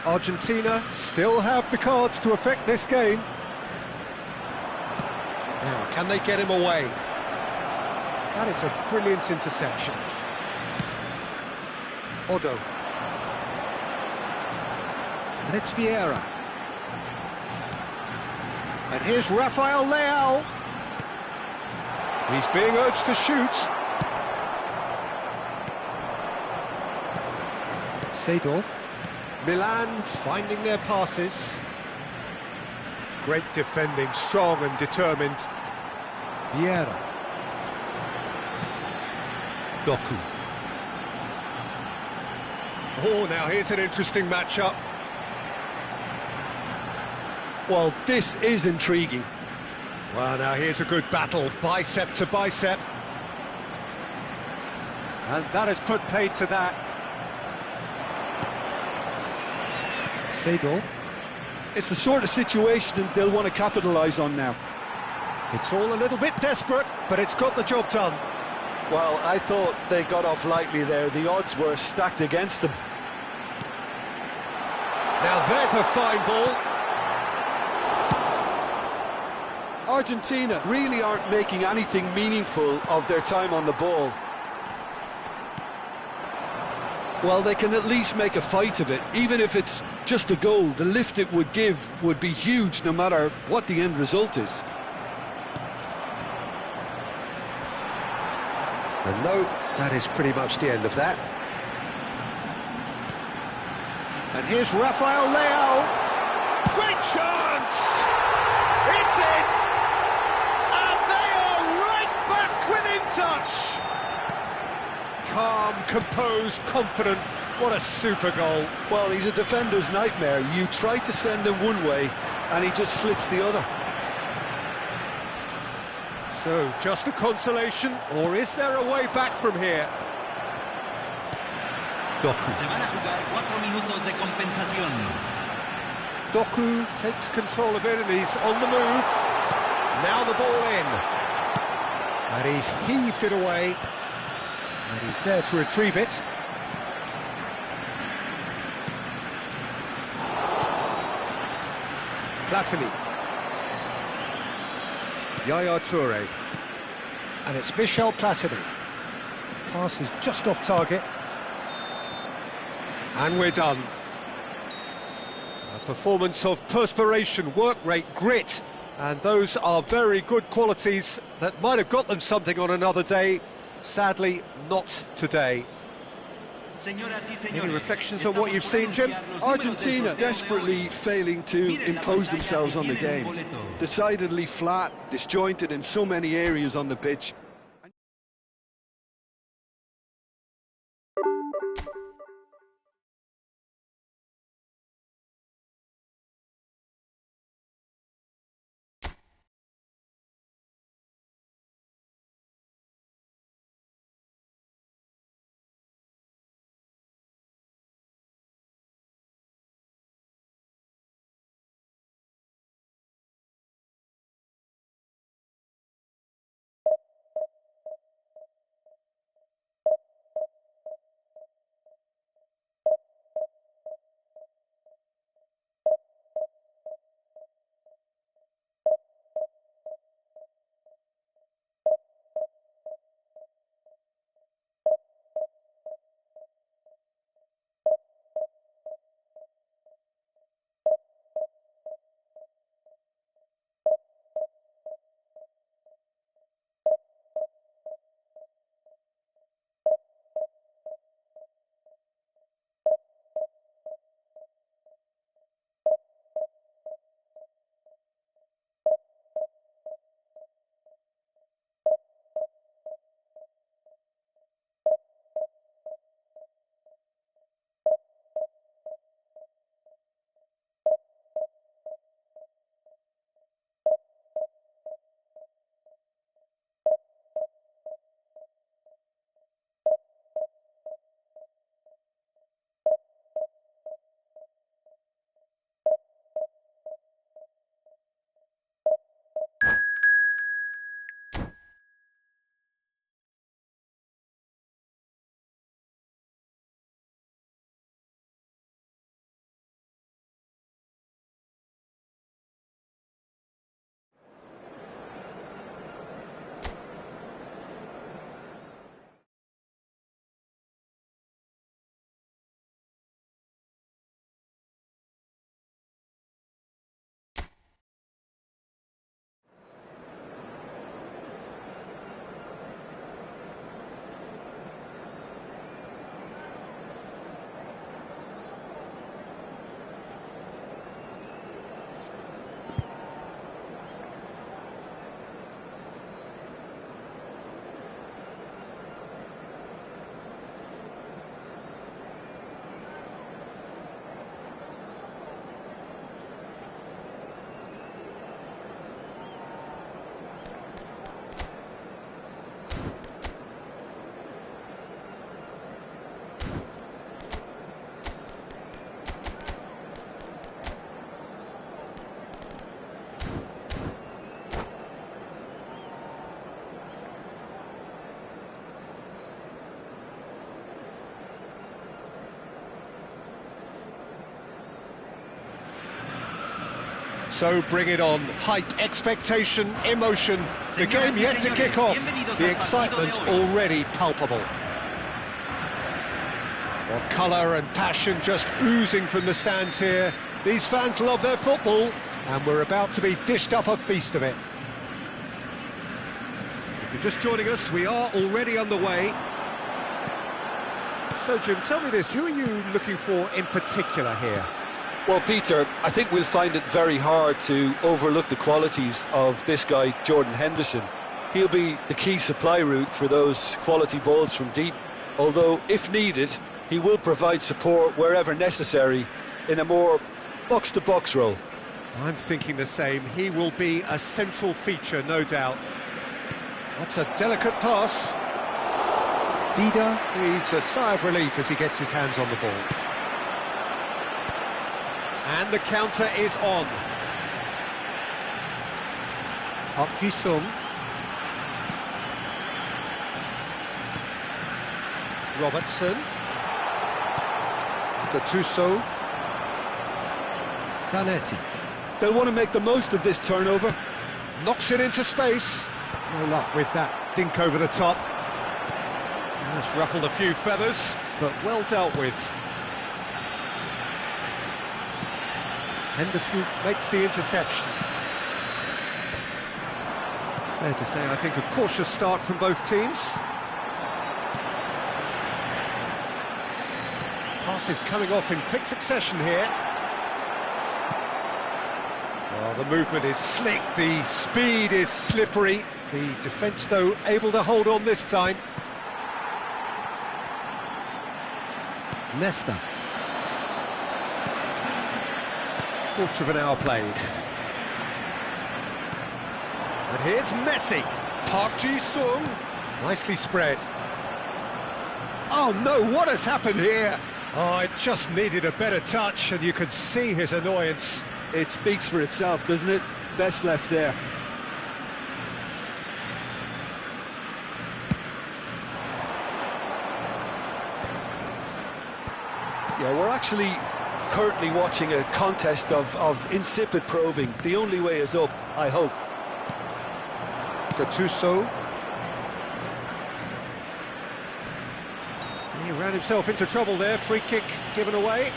Argentina still have the cards to affect this game. Now, can they get him away? That is a brilliant interception. Otto. And it's Vieira. And here's Rafael Leao. He's being urged to shoot. Seedorf. Milan finding their passes. Great defending, strong and determined. Vieira. Doku. Oh, now here's an interesting matchup. Well, this is intriguing. Well, now here's a good battle, bicep to bicep. And that has put paid to that. Seedorf. It's the sort of situation they'll want to capitalise on now. It's all a little bit desperate, but it's got the job done. Well, I thought they got off lightly there. The odds were stacked against them. Now there's a fine ball. Argentina really aren't making anything meaningful of their time on the ball. Well, they can at least make a fight of it. Even if it's just a goal, the lift it would give would be huge no matter what the end result is. And no, that is pretty much the end of that. And here's Rafael Leao. Great chance! It's in! And they are right back within touch! Calm, composed, confident. What a super goal. Well, he's a defender's nightmare. You try to send him one way, and he just slips the other. So, just a consolation, or is there a way back from here? Doku. Se van a jugar 4 minutos de compensación. Doku takes control of it and he's on the move. Now the ball in. And he's heaved it away. And he's there to retrieve it. Platini. Yaya Toure. And it's Michel Platini. Pass is just off target. And we're done. A performance of perspiration, work rate, grit, and those are very good qualities that might have got them something on another day. Sadly, not today. Any reflections on what you've seen, Jim? Argentina desperately failing to impose themselves on the game. Decidedly flat, disjointed in so many areas on the pitch. So bring it on. Hype, expectation, emotion. The game yet to kick off. The excitement already palpable. Well, colour and passion just oozing from the stands here. These fans love their football, and we're about to be dished up a feast of it. If you're just joining us, we are already underway. So, Jim, tell me this, who are you looking for in particular here? Well, Peter, I think we'll find it very hard to overlook the qualities of this guy, Jordan Henderson. He'll be the key supply route for those quality balls from deep, although, if needed, he will provide support wherever necessary in a more box-to-box role. I'm thinking the same. He will be a central feature, no doubt. That's a delicate pass. Dida needs a sigh of relief as he gets his hands on the ball. And the counter is on. Park Ji-sung. Robertson. Gattuso. Zanetti. They'll want to make the most of this turnover. Knocks it into space. No luck with that dink over the top. That's ruffled a few feathers, but well dealt with. Henderson makes the interception. Fair to say, I think, a cautious start from both teams. Passes coming off in quick succession here. Well, the movement is slick, the speed is slippery. The defence, though, able to hold on this time. Nesta. Quarter of an hour played. And here's Messi. Park Ji-sung. Nicely spread. Oh no, what has happened here? Oh, it just needed a better touch, and you could see his annoyance. It speaks for itself, doesn't it? Best left there. Yeah, we're actually currently watching a contest of insipid probing. The only way is up, I hope. Gattuso. He ran himself into trouble there. Free kick given away.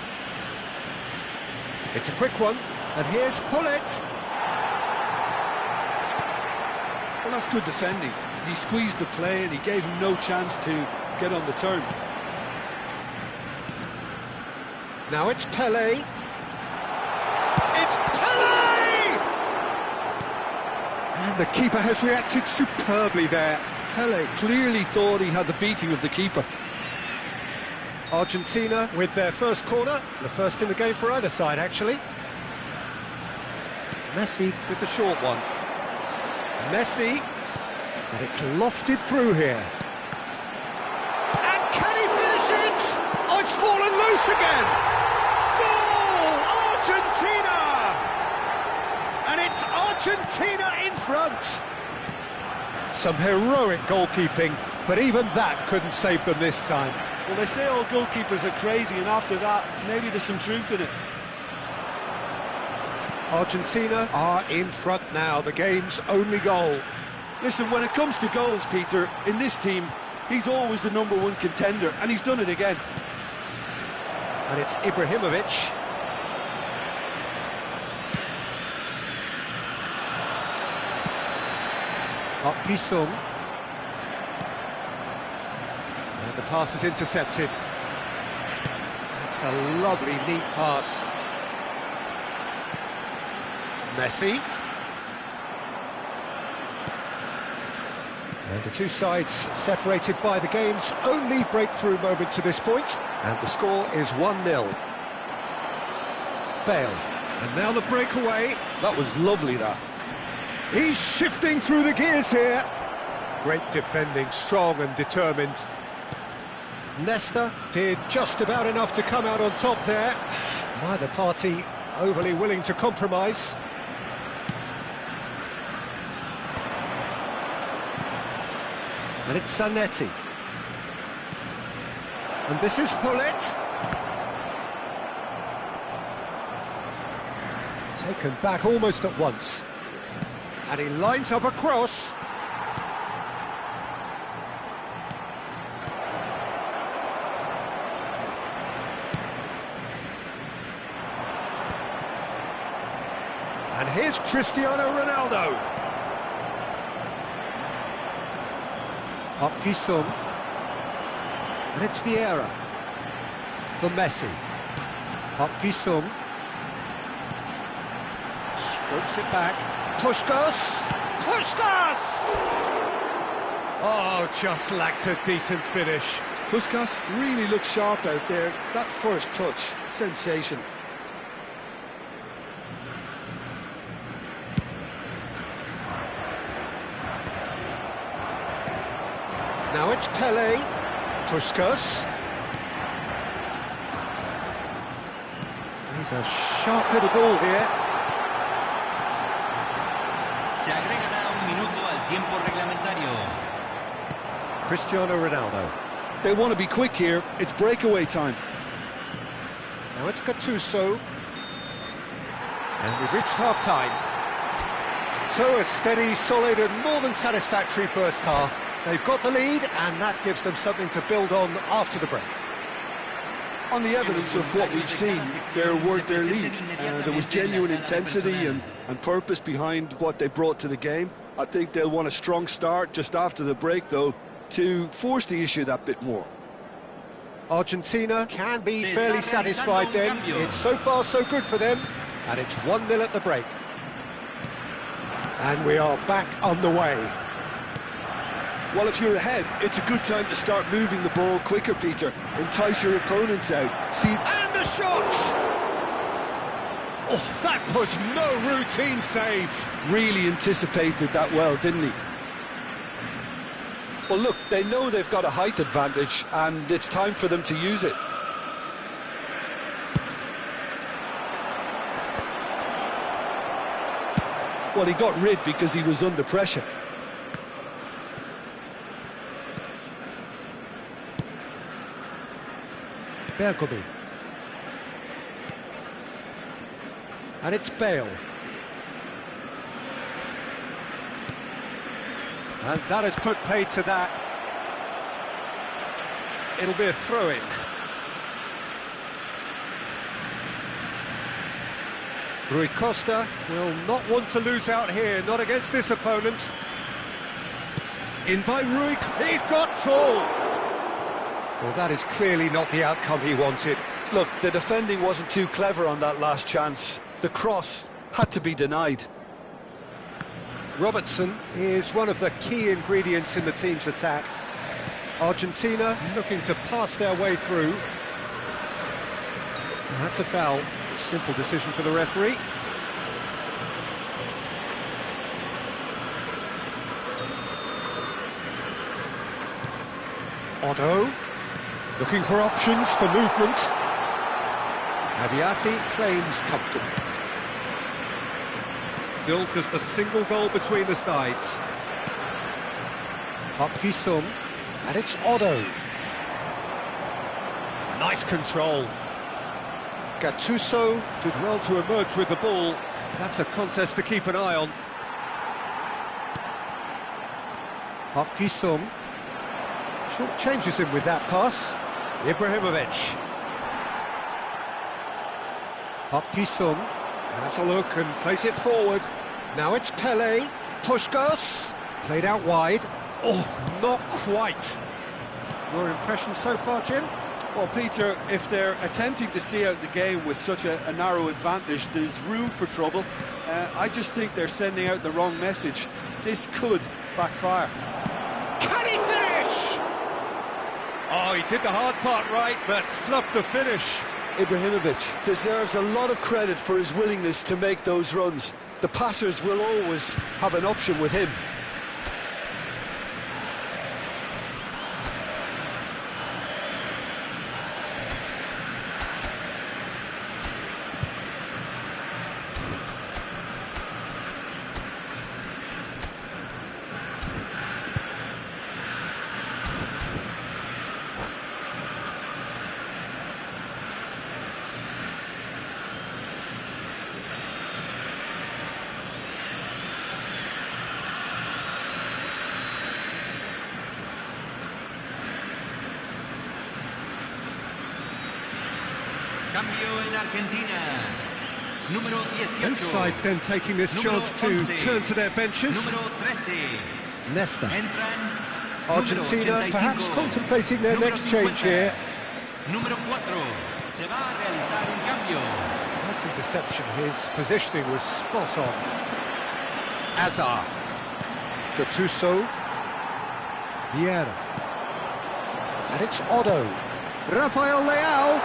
It's a quick one. And here's Hullet. Well, that's good defending. He squeezed the play and he gave him no chance to get on the turn. Now it's Pele. It's Pele! And the keeper has reacted superbly there. Pele clearly thought he had the beating of the keeper. Argentina with their first corner, the first in the game for either side, actually. Messi with the short one. Messi, and it's lofted through here. And can he finish it? Oh, it's fallen loose again! Goal! Argentina! And it's Argentina in front. Some heroic goalkeeping, but even that couldn't save them this time. Well, they say all goalkeepers are crazy, and after that, maybe there's some truth in it. Argentina are in front now, the game's only goal. Listen, when it comes to goals, Peter, in this team, he's always the #1 contender, and he's done it again. And it's Ibrahimovic. Park Ji-sung. And the pass is intercepted. That's a lovely, neat pass. Messi. And the two sides separated by the game's only breakthrough moment to this point. And the score is 1-0. Bale. And now the breakaway. That was lovely, that. He's shifting through the gears here. Great defending, strong and determined. Nesta did just about enough to come out on top there. Neither party overly willing to compromise. And it's Zanetti. And this is Hullet. Taken back almost at once. And he lines up a cross. And here's Cristiano Ronaldo. Park Ji-sung. And it's Vieira. For Messi. Park Ji-sung. Strokes it back. Puskas! Puskas! Oh, just lacked a decent finish. Puskas really looked sharp out there. That first touch, sensation. Now it's Pele. Puskas. He's a sharp little ball here. Se agregará un minuto al tiempo reglamentario. Cristiano Ronaldo. They want to be quick here. It's breakaway time. Now it's Gattuso. And we've reached half-time. So a steady, solid and more than satisfactory first half. They've got the lead, and that gives them something to build on after the break. On the evidence of what we've seen, they're worth their lead. There was genuine intensity and purpose behind what they brought to the game. I think they'll want a strong start just after the break, though, to force the issue that bit more. Argentina can be fairly satisfied then. It's so far so good for them, and it's 1-0 at the break. And we are back on the way. Well, if you're ahead, it's a good time to start moving the ball quicker, Peter. Entice your opponents out. See, and the shot! Oh, that was no routine save. Really anticipated that well, didn't he? Well, look, they know they've got a height advantage, and it's time for them to use it. Well, he got rid because he was under pressure. Bergomi. And it's Bale. And that has put paid to that. It'll be a throw-in. Rui Costa will not want to lose out here, not against this opponent. In by Rui, he's got tall. Well, that is clearly not the outcome he wanted. Look, the defending wasn't too clever on that last chance. The cross had to be denied. Robertson is one of the key ingredients in the team's attack. Argentina looking to pass their way through. And that's a foul. Simple decision for the referee. Otto. Looking for options for movement. Aviati claims comfortably. Built as the single goal between the sides. Park Ji-sung, and it's Otto. Nice control. Gattuso did well to emerge with the ball. That's a contest to keep an eye on. Park Ji-sung. Short changes him with that pass. Ibrahimovic. Park Ji-sung has a look and plays it forward. Now it's Pele. Puskas. Played out wide. Oh, not quite. Your impression so far, Jim? Well, Peter, if they're attempting to see out the game with such a narrow advantage, there's room for trouble. I just think they're sending out the wrong message. This could backfire. Can he finish? Oh, he did the hard part right, but fluffed the finish. Ibrahimovic deserves a lot of credit for his willingness to make those runs. The passers will always have an option with him. Cambio en Argentina. Número 18. Both sides then taking this chance to turn to their benches. Número 13. Nesta. Entran. Argentina perhaps contemplating their next change here. Número 4. Se va a realizar un cambio. Nice interception. His positioning was spot on. Azar. Gattuso. Vieira. And it's Otto. Rafael Leao.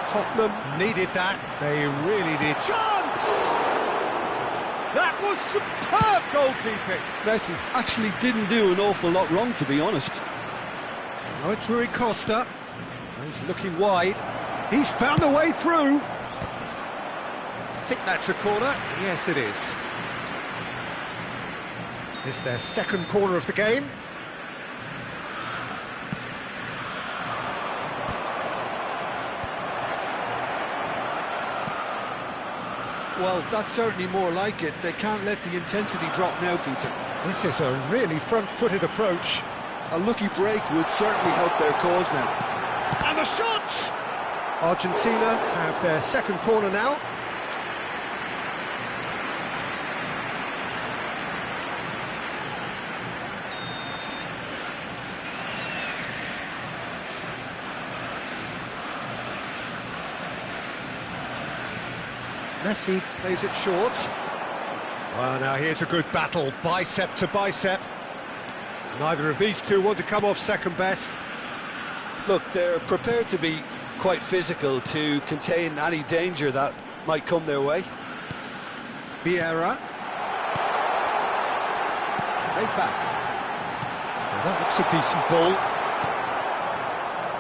Tottenham needed that. They really did. Chance! That was superb goalkeeping. Messi actually didn't do an awful lot wrong, to be honest. Now it's Rui Costa. He's looking wide. He's found a way through. I think that's a corner. Yes, it is. It's their second corner of the game. Well, that's certainly more like it. They can't let the intensity drop now, Peter. This is a really front-footed approach. A lucky break would certainly help their cause now. And the shot! Argentina have their second corner now. Messi plays it short. Well, now here's a good battle, bicep to bicep. Neither of these two want to come off second best. Look, they're prepared to be quite physical to contain any danger that might come their way. Vieira. Played back. Well, that looks a decent ball.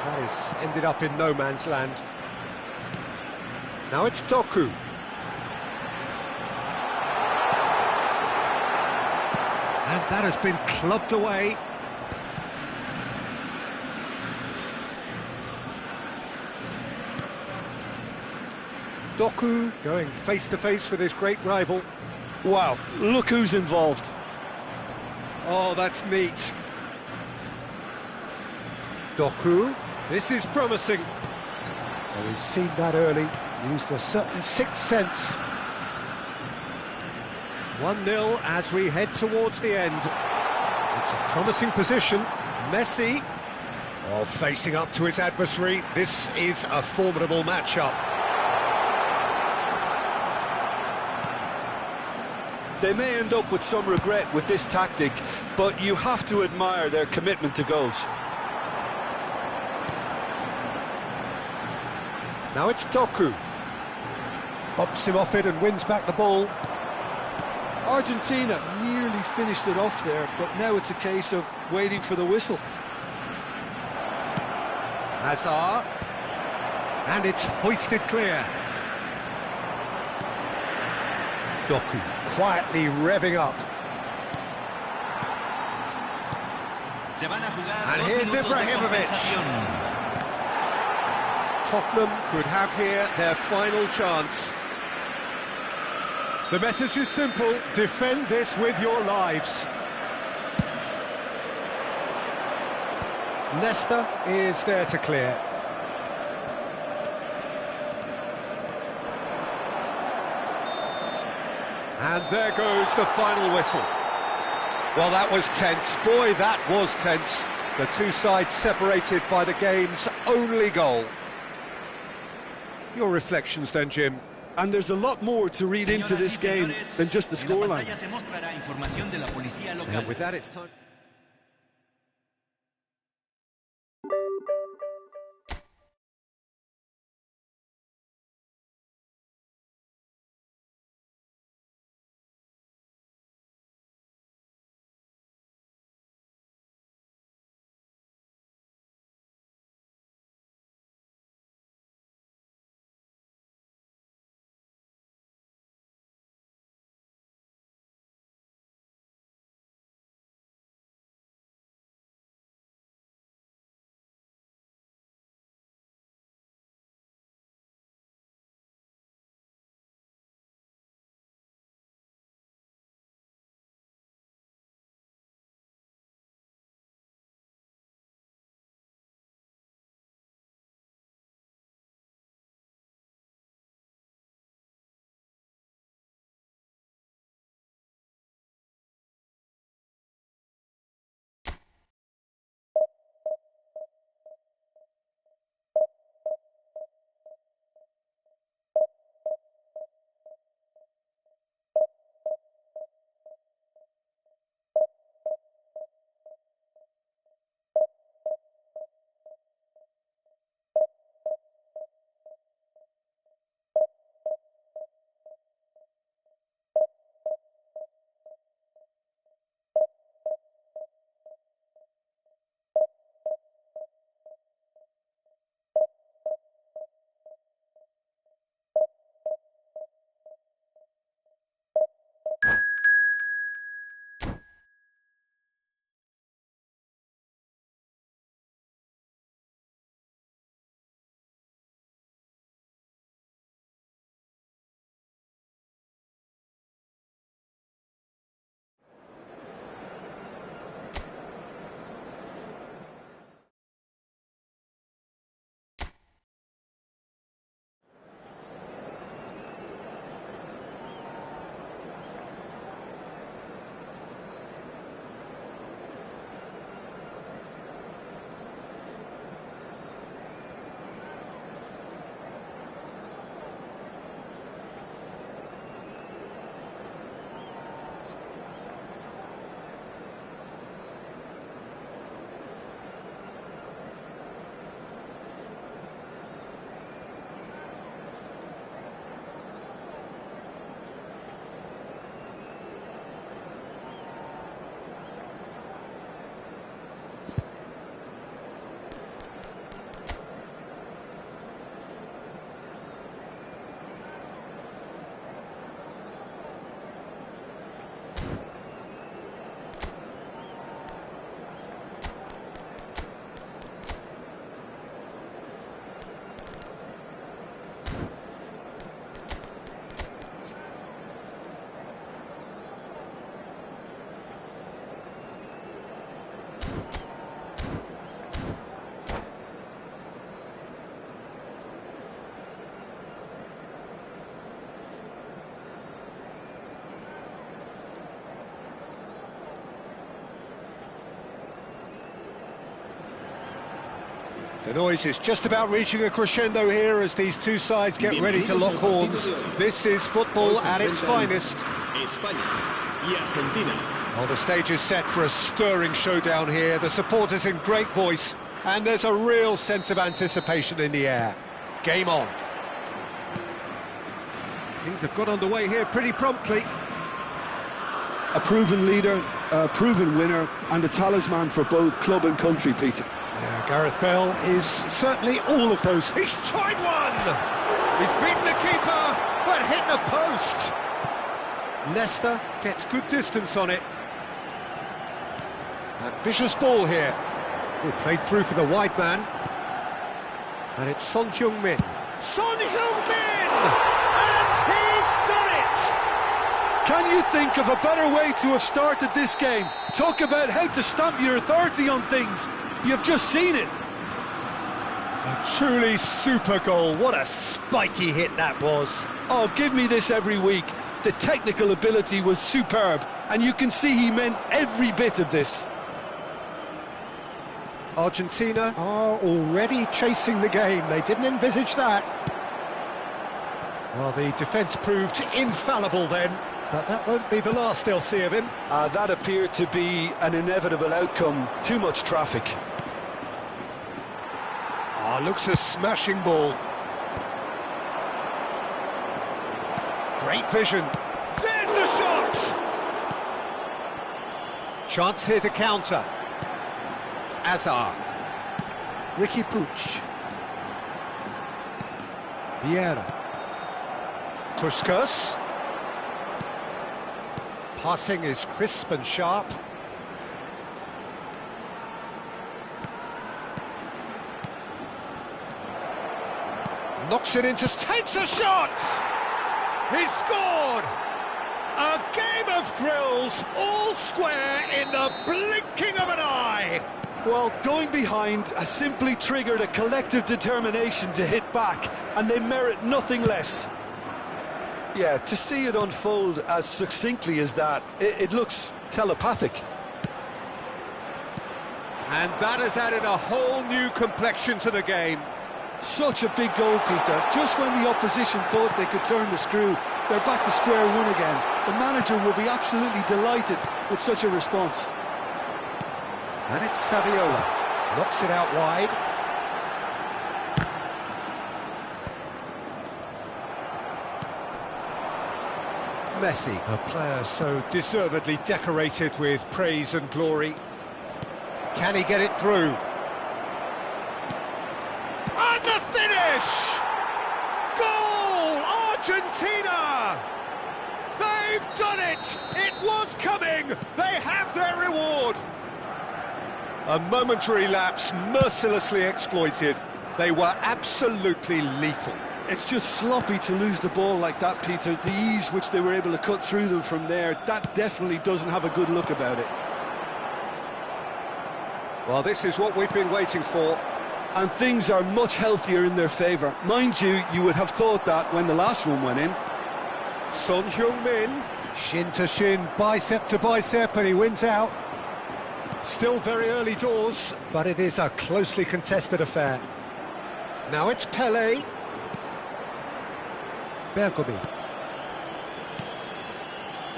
That has ended up in no man's land. Now it's Doku. And that has been clubbed away. Doku going face-to-face with his great rival. Wow, look who's involved. Oh, that's neat. Doku, this is promising. Well, we've seen that early, used a certain sixth sense. 1-0 as we head towards the end. It's a promising position. Messi, facing up to his adversary. This is a formidable matchup. They may end up with some regret with this tactic, but you have to admire their commitment to goals. Now it's Doku. Bumps him off it and wins back the ball. Argentina nearly finished it off there, but now it's a case of waiting for the whistle. Hazard. And it's hoisted clear. Doku quietly revving up. And here's Ibrahimovic. Tottenham could have here their final chance. The message is simple: defend this with your lives. Nesta is there to clear. And there goes the final whistle. Well, that was tense. Boy, that was tense. The two sides separated by the game's only goal. Your reflections then, Jim? And there's a lot more to read into this game than just the scoreline. And with that, it's time... The noise is just about reaching a crescendo here as these two sides get ready to lock horns. This is football at its finest. Well, the stage is set for a stirring showdown here. The supporters in great voice, and there's a real sense of anticipation in the air. Game on. Things have got underway here pretty promptly. A proven leader, a proven winner, and a talisman for both club and country, Peter. Yeah, Gareth Bale is certainly all of those. He's tried one! He's beaten the keeper, but hit the post. Leicester gets good distance on it. Ambitious ball here. He played through for the wide man. And it's Son Heung-min. Son Heung-min! And he's done it! Can you think of a better way to have started this game? Talk about how to stamp your authority on things. You've just seen it. A truly super goal. What a spiky hit that was. Oh, give me this every week. The technical ability was superb. and you can see he meant every bit of this. Argentina are already chasing the game. They didn't envisage that. Well, the defence proved infallible then, but that won't be the last they'll see of him. That appeared to be an inevitable outcome. Too much traffic. Looks a smashing ball. Great vision. There's the shot! Chance here to counter. Azar. Ricky Puig. Vieira. Tuskas. Passing is crisp and sharp. Knocks it into... takes a shot! He scored! A game of thrills, all square in the blinking of an eye! Well, going behind has simply triggered a collective determination to hit back, and they merit nothing less. Yeah, to see it unfold as succinctly as that, it looks telepathic. And that has added a whole new complexion to the game. Such a big goal, Peter. Just when the opposition thought they could turn the screw, they're back to square one again. The manager will be absolutely delighted with such a response. And it's Saviola. Knocks it out wide. Messi, a player so deservedly decorated with praise and glory. Can he get it through? And the finish! Goal! Argentina! They've done it! It was coming! They have their reward! A momentary lapse mercilessly exploited. They were absolutely lethal. It's just sloppy to lose the ball like that, Peter. The ease which they were able to cut through them from there, that definitely doesn't have a good look about it. Well, this is what we've been waiting for. And things are much healthier in their favour. Mind you, you would have thought that when the last one went in. Son Heung-min, shin to shin, bicep to bicep, and he wins out. Still very early doors, but it is a closely contested affair. Now it's Pelé. Bergomi.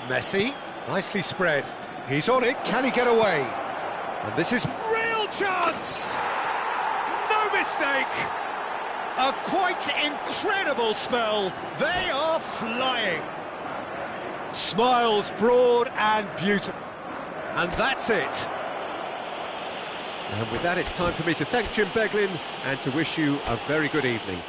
Messi, nicely spread. He's on it, can he get away? And this is real chance! No mistake! A quite incredible spell. They are flying. Smiles broad and beautiful. And that's it. And with that, it's time for me to thank Jim Beglin and to wish you a very good evening.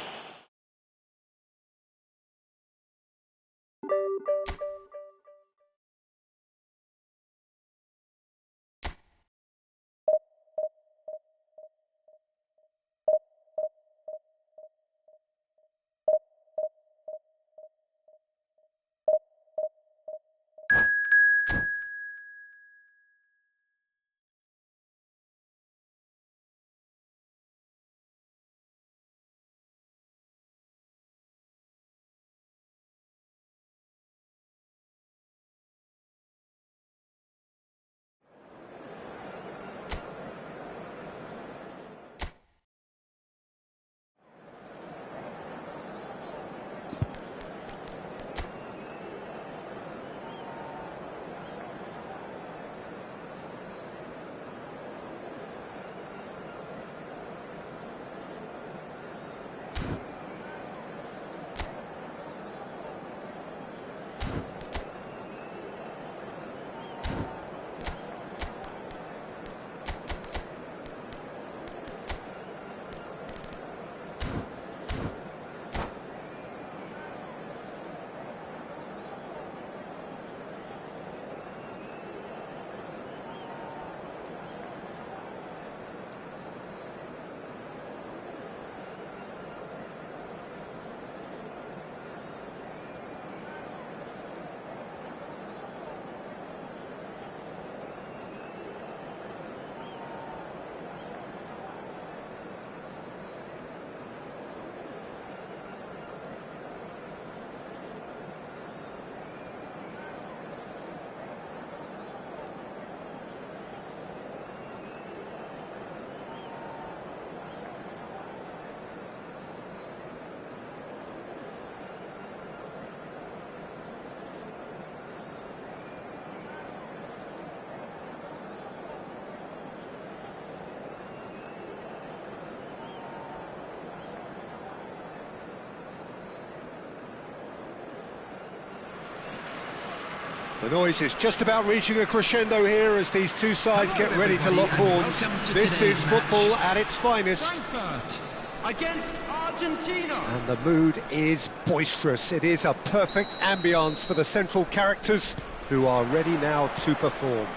The noise is just about reaching a crescendo here as these two sides get ready to lock horns. This is football at its finest. Frankfurt against Argentina. And the mood is boisterous. It is a perfect ambience for the central characters who are ready now to perform.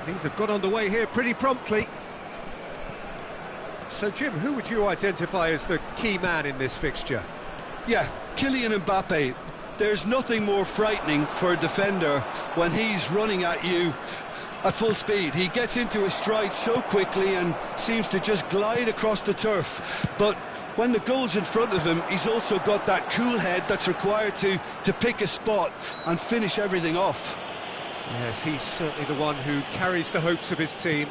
Things have got underway here pretty promptly. So, Jim, who would you identify as the key man in this fixture? Yeah, Kylian Mbappe. There's nothing more frightening for a defender when he's running at you at full speed. He gets into his stride so quickly and seems to just glide across the turf. But when the goal's in front of him, he's also got that cool head that's required to pick a spot and finish everything off. Yes, he's certainly the one who carries the hopes of his team.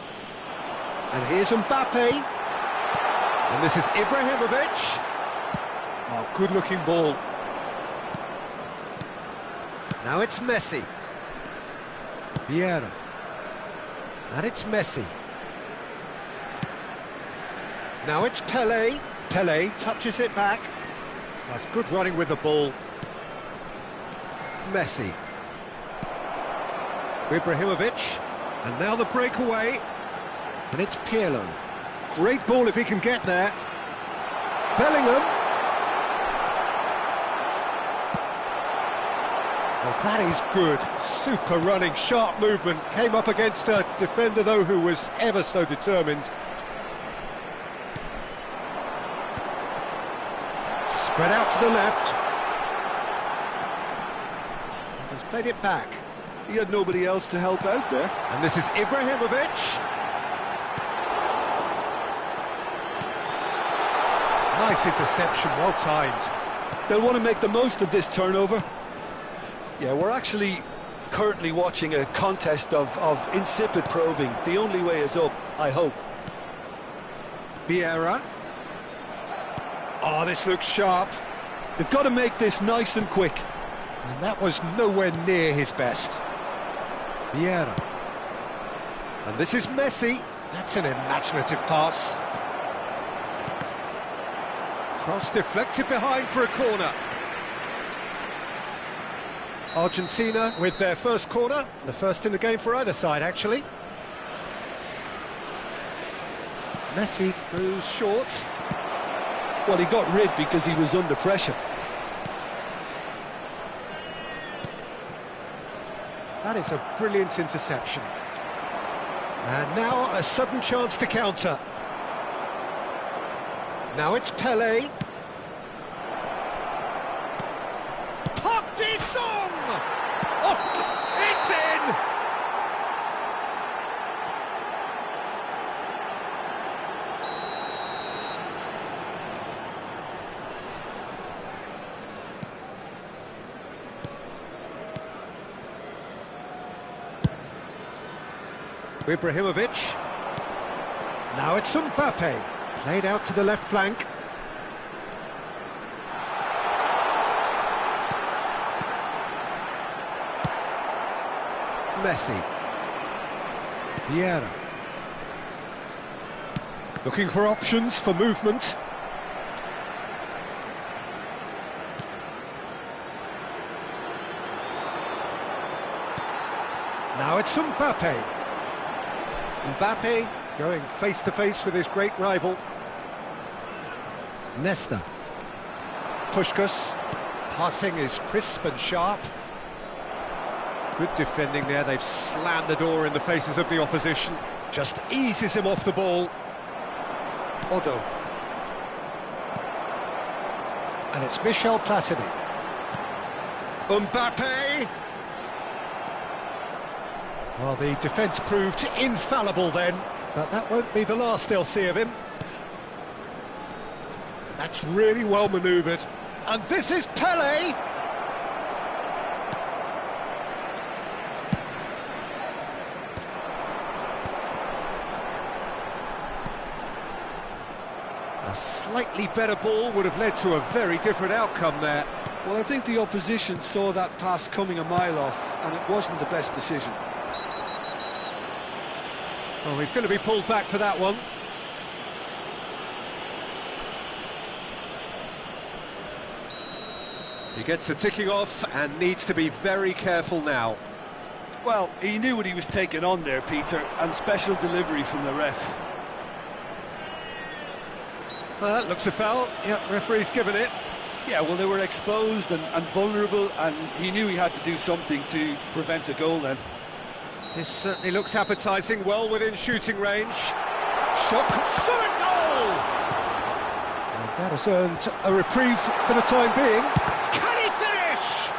And here's Mbappe. And this is Ibrahimovic. Oh, good-looking ball. Now it's Messi. Vieira. And it's Messi. Now it's Pelé. Pelé touches it back. That's good running with the ball. Messi. Ibrahimovic. And now the breakaway. And it's Pirlo. Great ball if he can get there. Bellingham. Well, that is good. Super running, sharp movement. Came up against a defender, though, who was ever so determined. Spread out to the left. He's played it back. He had nobody else to help out there. And this is Ibrahimovic. Nice interception, well timed. They'll want to make the most of this turnover. Yeah, we're actually currently watching a contest of insipid probing. The only way is up, I hope. Vieira. Oh, this looks sharp. They've got to make this nice and quick. And that was nowhere near his best. Vieira. And this is Messi. That's an imaginative pass. Cross deflected behind for a corner. Argentina with their first corner, the first in the game for either side, actually. Messi goes short. Well, he got rid because he was under pressure. That is a brilliant interception. And now a sudden chance to counter. Now it's Pelé. Oh, it's in! Ibrahimovic. Now it's Mbappe. Played out to the left flank. Messi. Vieira. Looking for options for movement. Now it's Mbappe. Mbappe going face-to-face with his great rival. Nesta. Puskás. Passing is crisp and sharp. Good defending there. They've slammed the door in the faces of the opposition. Just eases him off the ball. Odo. And it's Michel Platini. Mbappe! Well, the defence proved infallible then, but that won't be the last they'll see of him. That's really well manoeuvred. And this is Pelé! A slightly better ball would have led to a very different outcome there. Well, I think the opposition saw that pass coming a mile off, and it wasn't the best decision. Oh, he's going to be pulled back for that one. He gets the ticking off and needs to be very careful now. Well, he knew what he was taking on there, Peter, and special delivery from the ref. That looks a foul. Yeah, referee's given it. Yeah, well, they were exposed and vulnerable, and he knew he had to do something to prevent a goal then. This certainly looks appetising, well within shooting range. Shot, solid goal! And that has earned a reprieve for the time being. Can he finish?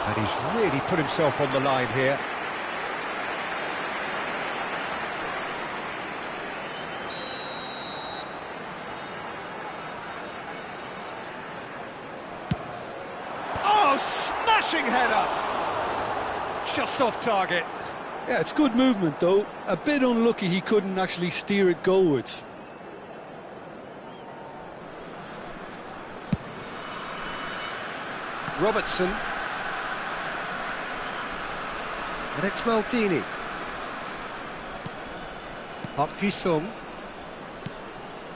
And he's really put himself on the line here. Oh, smashing header! Just off target. Yeah, it's good movement, though. A bit unlucky he couldn't actually steer it goalwards. Robertson. And it's Maldini. Park Ji-sung.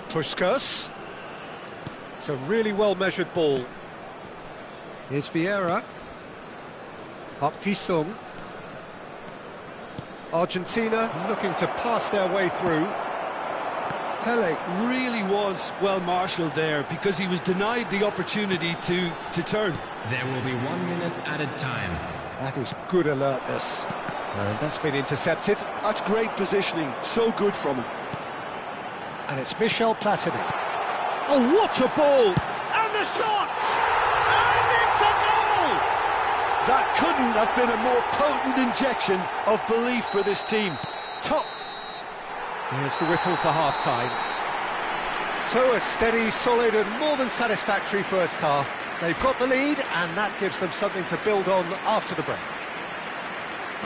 Puskas. It's a really well-measured ball. Here's Vieira. Park Ji-sung. Argentina looking to pass their way through. Pele really was well marshalled there because he was denied the opportunity to turn. There will be 1 minute added time. That is good alertness. And that's been intercepted. That's great positioning, so good from him. And it's Michel Platini. Oh, what a ball! And the shot! And it's a goal! That couldn't have been a more potent injection of belief for this team. Top. Here's the whistle for half-time. So a steady, solid and more than satisfactory first half. They've got the lead and that gives them something to build on after the break.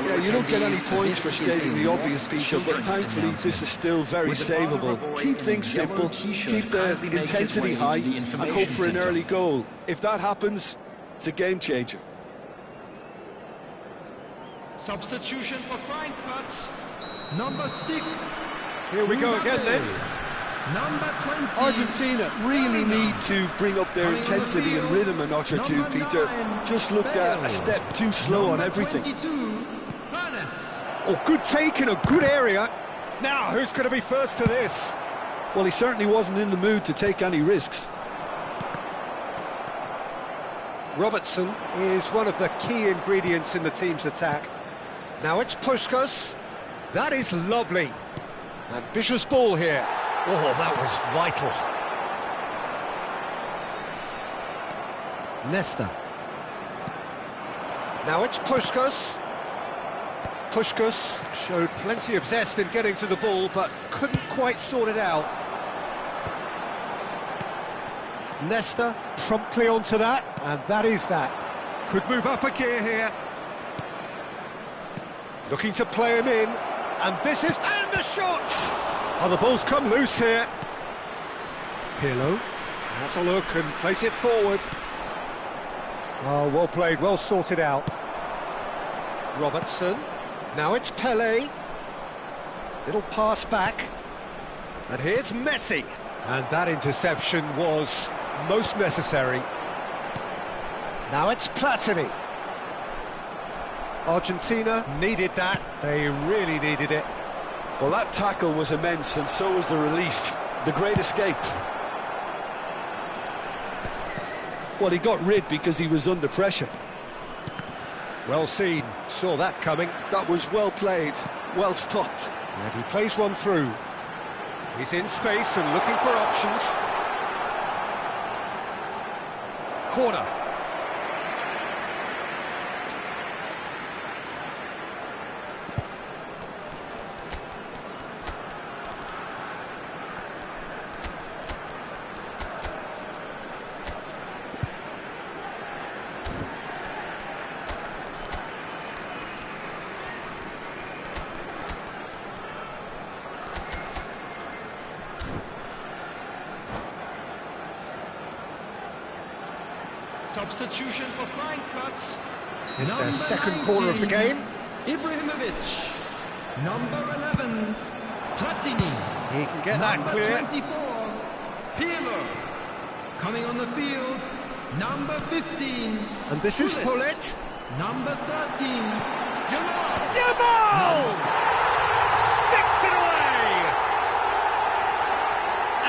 Yeah, you don't get any points for stating the obvious, Peter, but thankfully this is still very savable. Keep things simple, keep the intensity high and hope for an early goal. If that happens, it's a game changer. Substitution for Frankfurt. Number 6. Here we go again then. Number 20. Argentina really need to bring up their intensity and rhythm a notch or two, Peter. Just looked a step too slow on everything. 22. Oh, good take in a good area. Now, who's going to be first to this? Well, he certainly wasn't in the mood to take any risks. Robertson is one of the key ingredients in the team's attack. Now it's Puskas. That is lovely. Ambitious ball here. Oh, that was vital. Nesta. Now it's Puskas. Puskas showed plenty of zest in getting to the ball, but couldn't quite sort it out. Nesta promptly onto that, and that is that. Could move up a gear here. Looking to play him in, and this is... And the shot! Oh, the ball's come loose here. Pirlo has a look and plays it forward. Oh, well played, well sorted out. Robertson. Now it's Pele. Little pass back. And here's Messi. And that interception was most necessary. Now it's Platini. Argentina needed that. They really needed it. Well, that tackle was immense, and so was the relief. The great escape. Well, he got rid because he was under pressure. Well seen, saw that coming. That was well played, well stopped. And he plays one through. He's in space and looking for options. Corner. Substitution for Frankfurt. It's their Number second 19, corner of the game. Ibrahimovic. Number 11, Platini. He can get that Number clear. 24, Pirlo. Coming on the field, Number 15. And this is Hullet. Number 13. Yamal. Yamal! Sticks it away!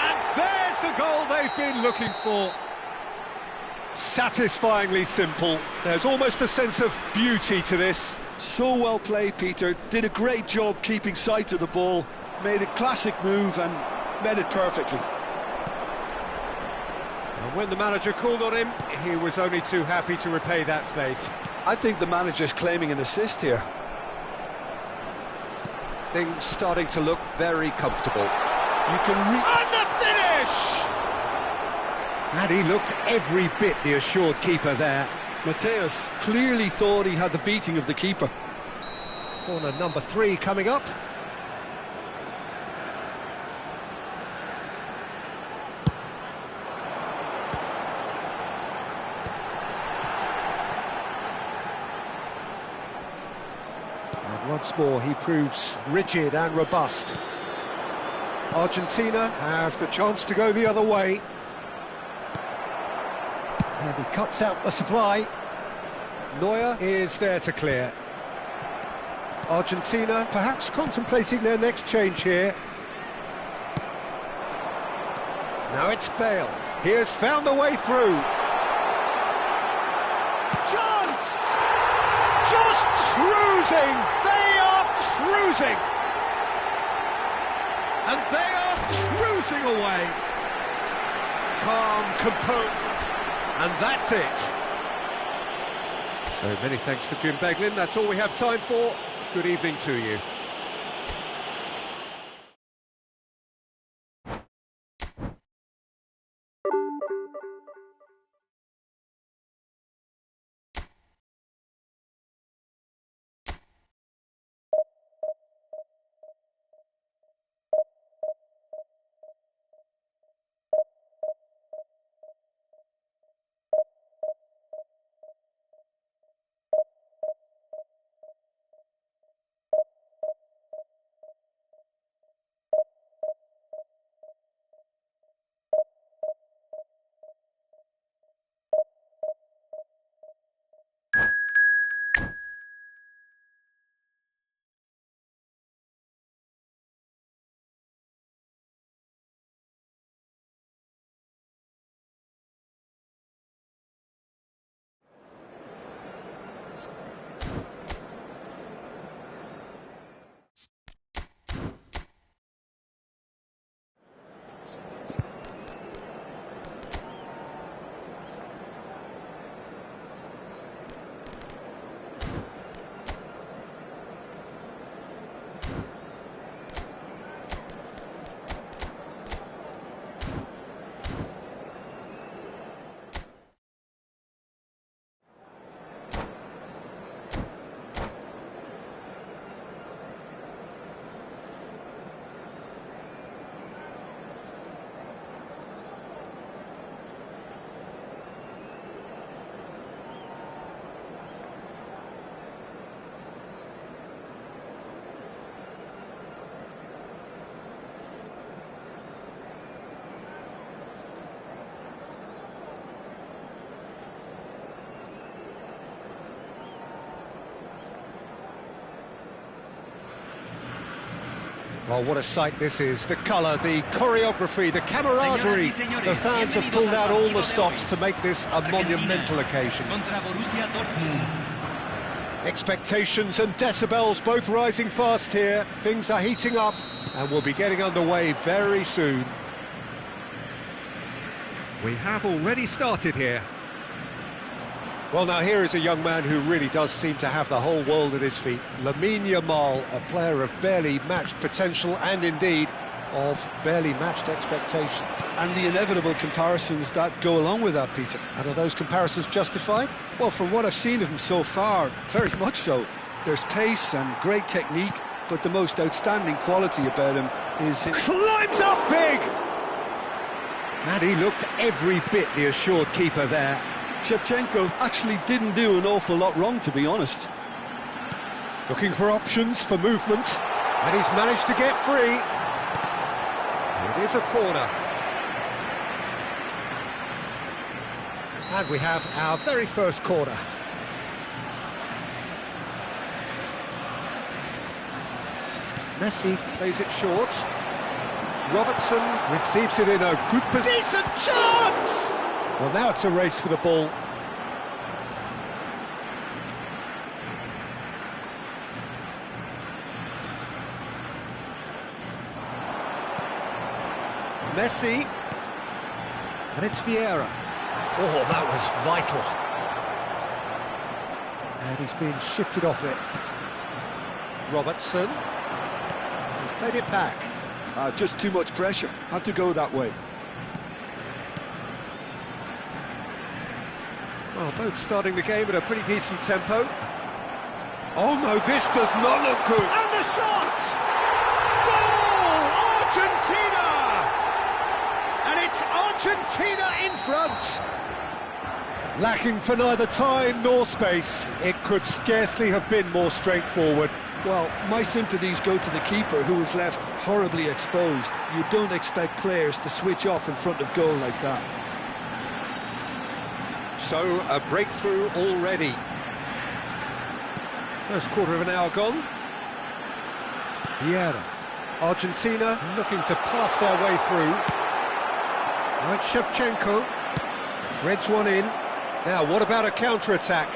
And there's the goal they've been looking for. Satisfyingly simple. There's almost a sense of beauty to this. So well played, Peter. Did a great job keeping sight of the ball. Made a classic move and met it perfectly. And when the manager called on him, he was only too happy to repay that faith. I think the manager's claiming an assist here. Things starting to look very comfortable. You can And the finish! And he looked every bit the assured keeper there. Mateus clearly thought he had the beating of the keeper. Corner number 3 coming up. And once more he proves rigid and robust. Argentina have the chance to go the other way. And he cuts out the supply. Neuer is there to clear. Argentina perhaps contemplating their next change here. Now it's Bale. He has found the way through. Chance! Just cruising! They are cruising! And they are cruising away. Calm, composed. And that's it. So many thanks to Jim Beglin. That's all we have time for. Good evening to you. Well, what a sight this is. The colour, the choreography, the camaraderie. The fans have pulled out all the stops to make this a monumental occasion. Expectations and decibels both rising fast here. Things are heating up and we'll be getting underway very soon. We have already started here. Well, now here is a young man who really does seem to have the whole world at his feet. Lamine Yamal, a player of barely matched potential and indeed of barely matched expectation. And the inevitable comparisons that go along with that, Peter. And are those comparisons justified? Well, from what I've seen of him so far, very much so. There's pace and great technique, but the most outstanding quality about him is his... Climbs up big! And he looked every bit the assured keeper there. Shevchenko actually didn't do an awful lot wrong, to be honest. Looking for options, for movement, and he's managed to get free. It is a corner. And we have our very first corner. Messi plays it short. Robertson receives it in a good position. Decent chance! Well, now it's a race for the ball. Messi. And it's Vieira. Oh, that was vital. And he's been shifted off it. Robertson. He's played it back. Just too much pressure. Had to go that way. Well, both starting the game at a pretty decent tempo. Oh no, this does not look good. And the shot! Goal! Argentina! And it's Argentina in front. Lacking for neither time nor space, it could scarcely have been more straightforward. Well, my sympathies go to the keeper, who was left horribly exposed. You don't expect players to switch off in front of goal like that. So, a breakthrough already. First quarter of an hour gone. Vieira. Argentina looking to pass their way through. Right, Shevchenko threads one in. Now, what about a counter-attack?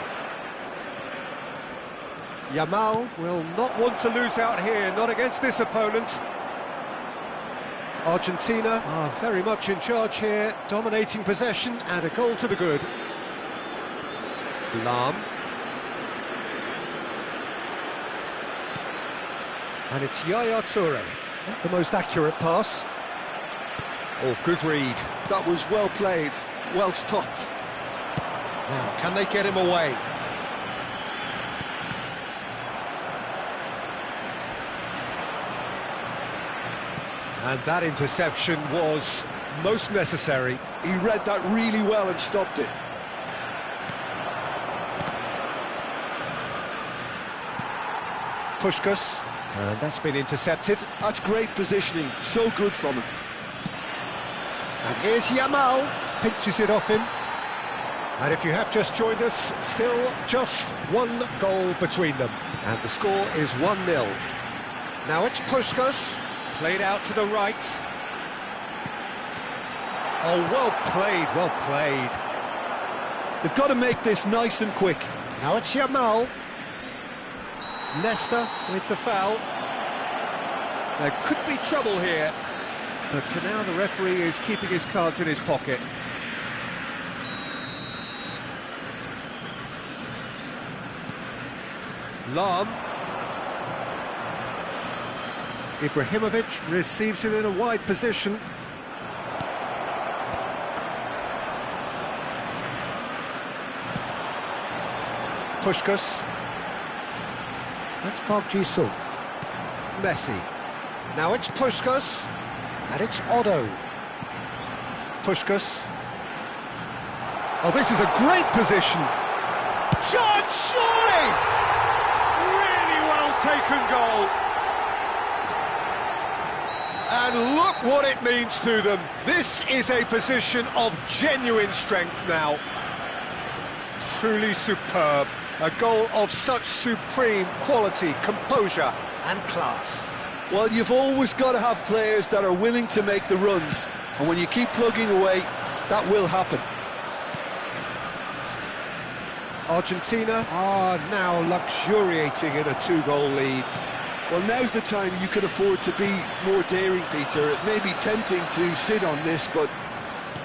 Yamal will not want to lose out here, not against this opponent. Argentina are very much in charge here, dominating possession and a goal to the good. Lam. And it's Yaya Toure. Not the most accurate pass. Oh, good read. That was well played, well stopped. Now, can they get him away? And that interception was most necessary. He read that really well and stopped it. Puskas, and that's been intercepted. That's great positioning, so good from him. And here's Yamal, pinches it off him. And if you have just joined us, still just one goal between them. And the score is 1-0. Now it's Puskas, played out to the right. Oh, well played, well played. They've got to make this nice and quick. Now it's Yamal. Nesta with the foul. There could be trouble here, but for now the referee is keeping his cards in his pocket. Lam. Ibrahimovic receives it in a wide position. Puskas. That's Park Ji-sung. Messi. Now it's Puskas. And it's Otto. Puskas. Oh, this is a great position. Shot, surely! Really well taken goal. And look what it means to them. This is a position of genuine strength now. Truly superb. A goal of such supreme quality, composure and class. Well, you've always got to have players that are willing to make the runs. And when you keep plugging away, that will happen. Argentina are now luxuriating in a 2-goal lead. Well, now's the time you can afford to be more daring, Peter. It may be tempting to sit on this, but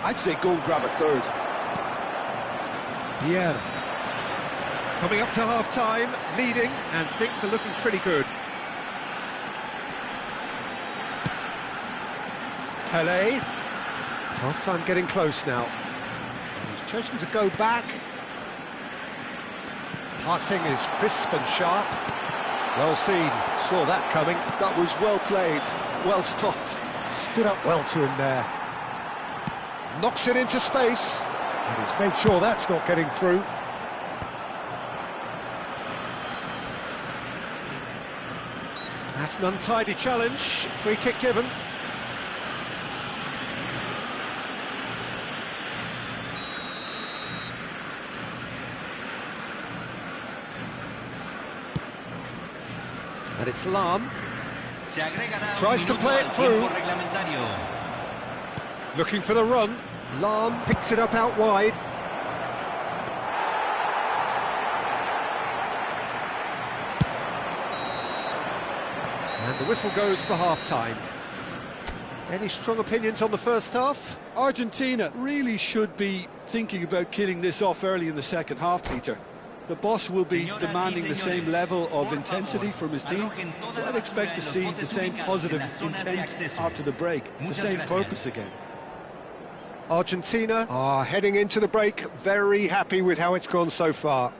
I'd say go and grab a third. Vieira. Coming up to half-time, leading, and things are looking pretty good. Pelé. Half-time getting close now. He's chosen to go back. Passing is crisp and sharp. Well seen, saw that coming. That was well played, well stopped. Stood up well to him there. Knocks it into space, and he's made sure that's not getting through. That's an untidy challenge, free kick given. And it's Lam. Tries to play it through. Looking for the run. Lam picks it up out wide. And the whistle goes for half-time. Any strong opinions on the first half? Argentina really should be thinking about killing this off early in the second half, Peter. The boss will be demanding the same level of intensity from his team, so I'd expect to see the same positive intent after the break, the same purpose again. Argentina are heading into the break very happy with how it's gone so far.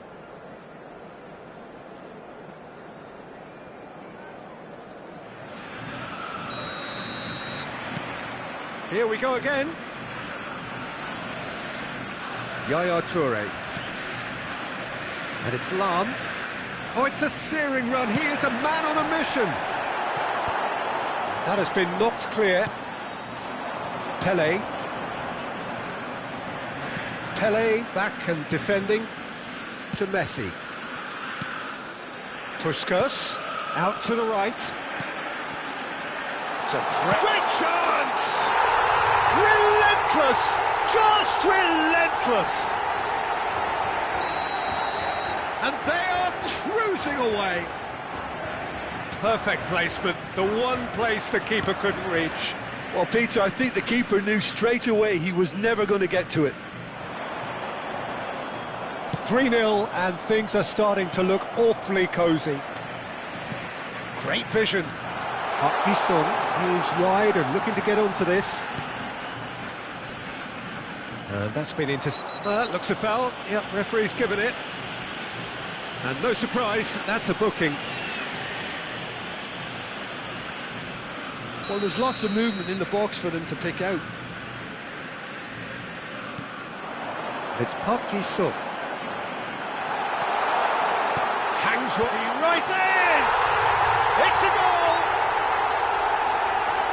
Here we go again. Yaya Toure. And it's Lam. Oh, it's a searing run. He is a man on a mission. That has been knocked clear. Pelé. Pelé back and defending to Messi. Puskas out to the right. It's a threat. Great chance! Relentless! Just relentless! And they are cruising away. Perfect placement, the one place the keeper couldn't reach. Well, Peter, I think the keeper knew straight away he was never going to get to it. 3-0 and things are starting to look awfully cosy. Great vision. Park Ji-sung, who's wide and looking to get onto this. And that's been looks a foul. Yep, referee's given it. And no surprise, that's a booking. Well, there's lots of movement in the box for them to pick out. It's Park Ji-sung. Hangs what he rises! It's a goal!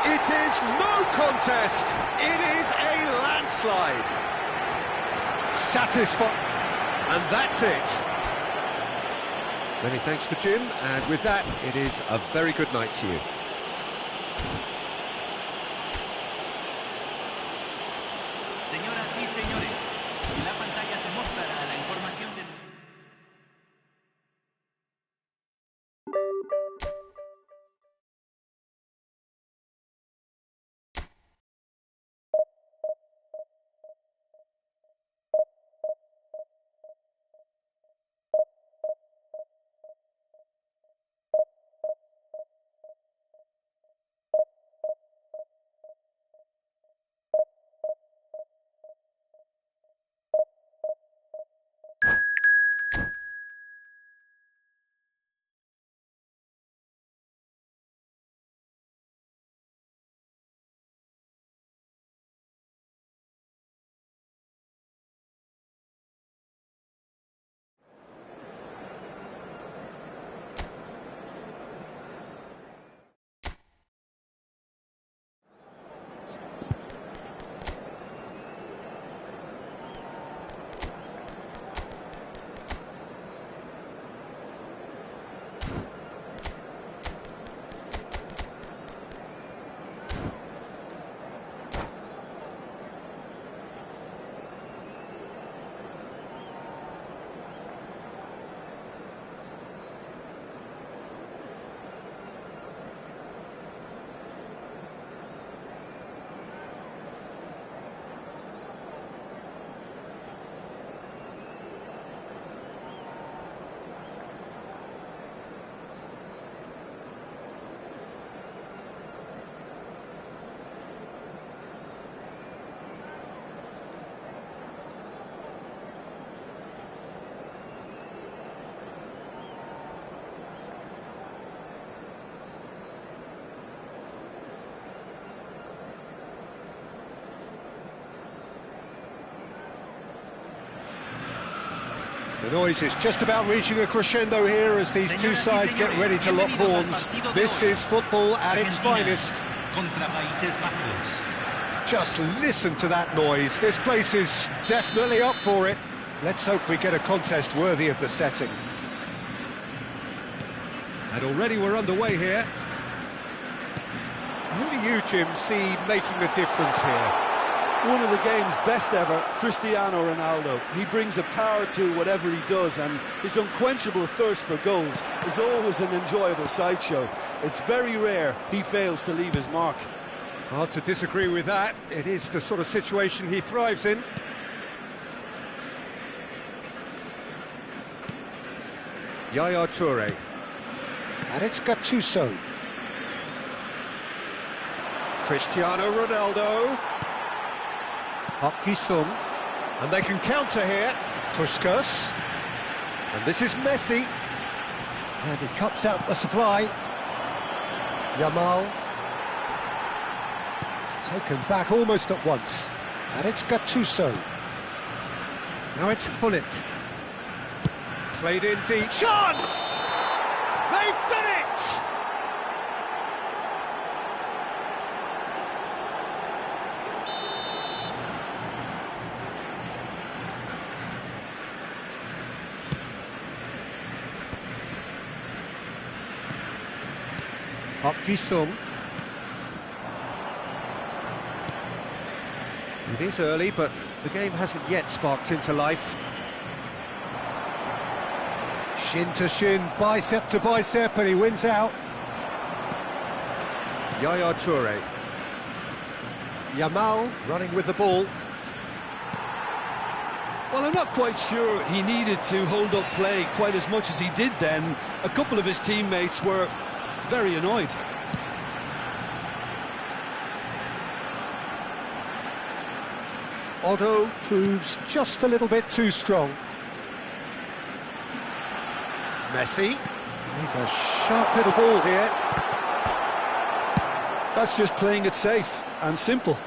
It is no contest. It is a landslide. Satisfied. And that's it. Many thanks to Jim, and with that, it is a very good night to you. Señoras y señores, en la pantalla se mostrará la información de... The noise is just about reaching a crescendo here as these two sides get ready to lock horns. This is football at its finest. Just listen to that noise. This place is definitely up for it. Let's hope we get a contest worthy of the setting. And already we're underway here. Who do you, Jim, see making the difference here? One of the game's best ever, Cristiano Ronaldo. He brings the power to whatever he does, and his unquenchable thirst for goals is always an enjoyable sideshow. It's very rare he fails to leave his mark. Hard to disagree with that. It is the sort of situation he thrives in. Yaya Toure. And it's Gattuso. Cristiano Ronaldo. Park Ji-sung. And they can counter here. Puskas. And this is Messi. And he cuts out the supply. Yamal. Taken back almost at once. And it's Gattuso. Now it's Hullet. Played in deep. Chance! They've done it! Park Ji-sung. It is early, but the game hasn't yet sparked into life. Shin to shin, bicep to bicep, and he wins out. Yaya Toure. Yamal running with the ball. Well, I'm not quite sure he needed to hold up play quite as much as he did then. A couple of his teammates were very annoyed. Otto proves just a little bit too strong. Messi. He's a sharp little ball here. That's just playing it safe and simple.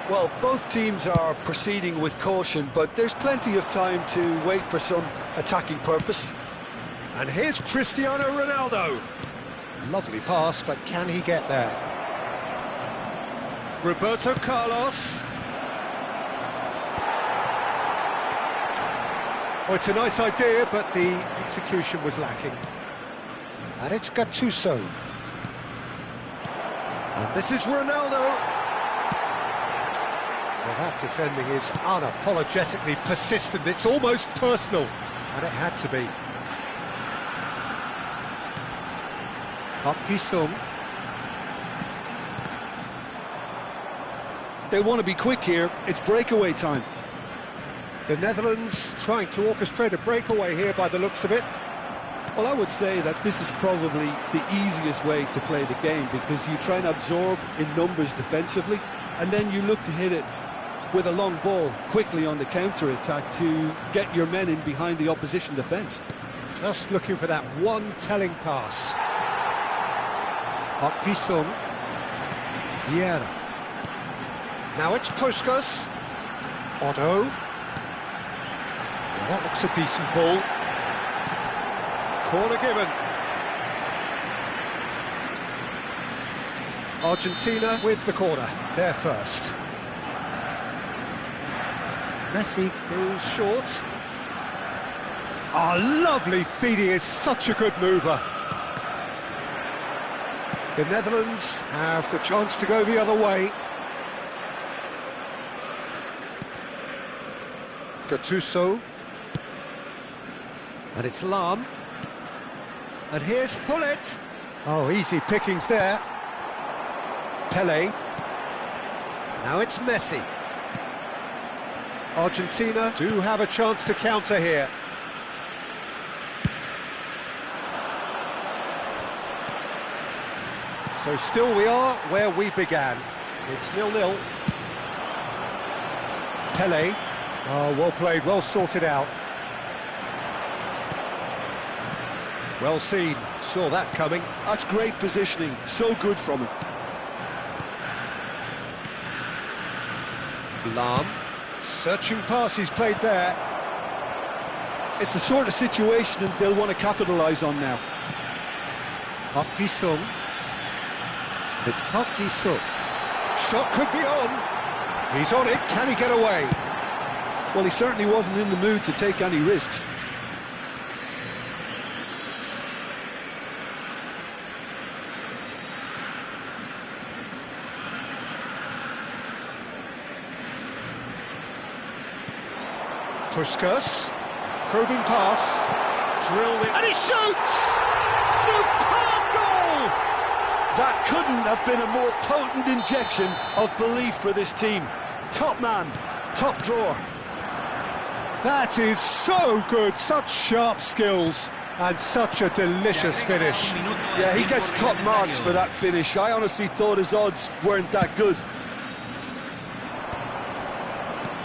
Well, both teams are proceeding with caution, but there's plenty of time to wait for some attacking purpose. And here's Cristiano Ronaldo. Lovely pass, but can he get there? Roberto Carlos. Oh, it's a nice idea, but the execution was lacking. And it's Gattuso. And this is Ronaldo. Well, that defending is unapologetically persistent. It's almost personal, and it had to be. Park Ji-sung. They want to be quick here. It's breakaway time. The Netherlands trying to orchestrate a breakaway here by the looks of it. Well, I would say that this is probably the easiest way to play the game, because you try and absorb in numbers defensively, and then you look to hit it with a long ball quickly on the counter-attack to get your men in behind the opposition defence. Just looking for that one telling pass. Park Ji-sung. Vieira. Now it's Puskas. Otto. Well, that looks a decent ball. Corner given. Argentina with the corner. They're first. Messi goes short. Oh, lovely feed. He is such a good mover. The Netherlands have the chance to go the other way. Gattuso. And it's Lahm. And here's Hullet. Oh, easy pickings there. Pele. Now it's Messi. Argentina do have a chance to counter here. So still we are where we began. It's 0-0. Pele. Oh, well played, well sorted out. Well seen, saw that coming. That's great positioning, so good from him. Lahm. Searching pass he's played there. It's the sort of situation that they'll want to capitalise on now. Park Ji-sung. It's Park Ji-sung. Shot could be on. He's on it, can he get away? Well, he certainly wasn't in the mood to take any risks. Puskas, probing pass, drilled it, and he shoots! Superb goal! That couldn't have been a more potent injection of belief for this team. Top man, top drawer. That is so good, such sharp skills, and such a delicious finish. Yeah, he gets top marks for that finish. I honestly thought his odds weren't that good.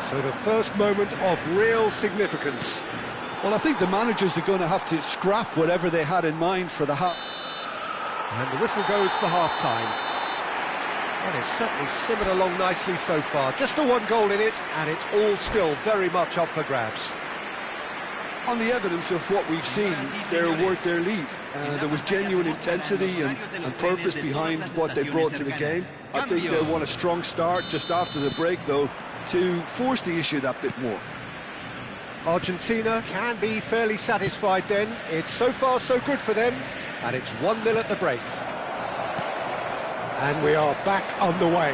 So the first moment of real significance. Well, I think the managers are going to have to scrap whatever they had in mind for the half. And the whistle goes for half-time. And it's certainly simmered along nicely so far. Just the one goal in it, and it's all still very much up for grabs. On the evidence of what we've seen, they're worth their lead. There was genuine intensity and purpose behind what they brought to the game. I think they'll want a strong start just after the break, though, to force the issue that bit more. Argentina can be fairly satisfied then. It's so far so good for them, and it's 1-0 at the break. And we are back underway.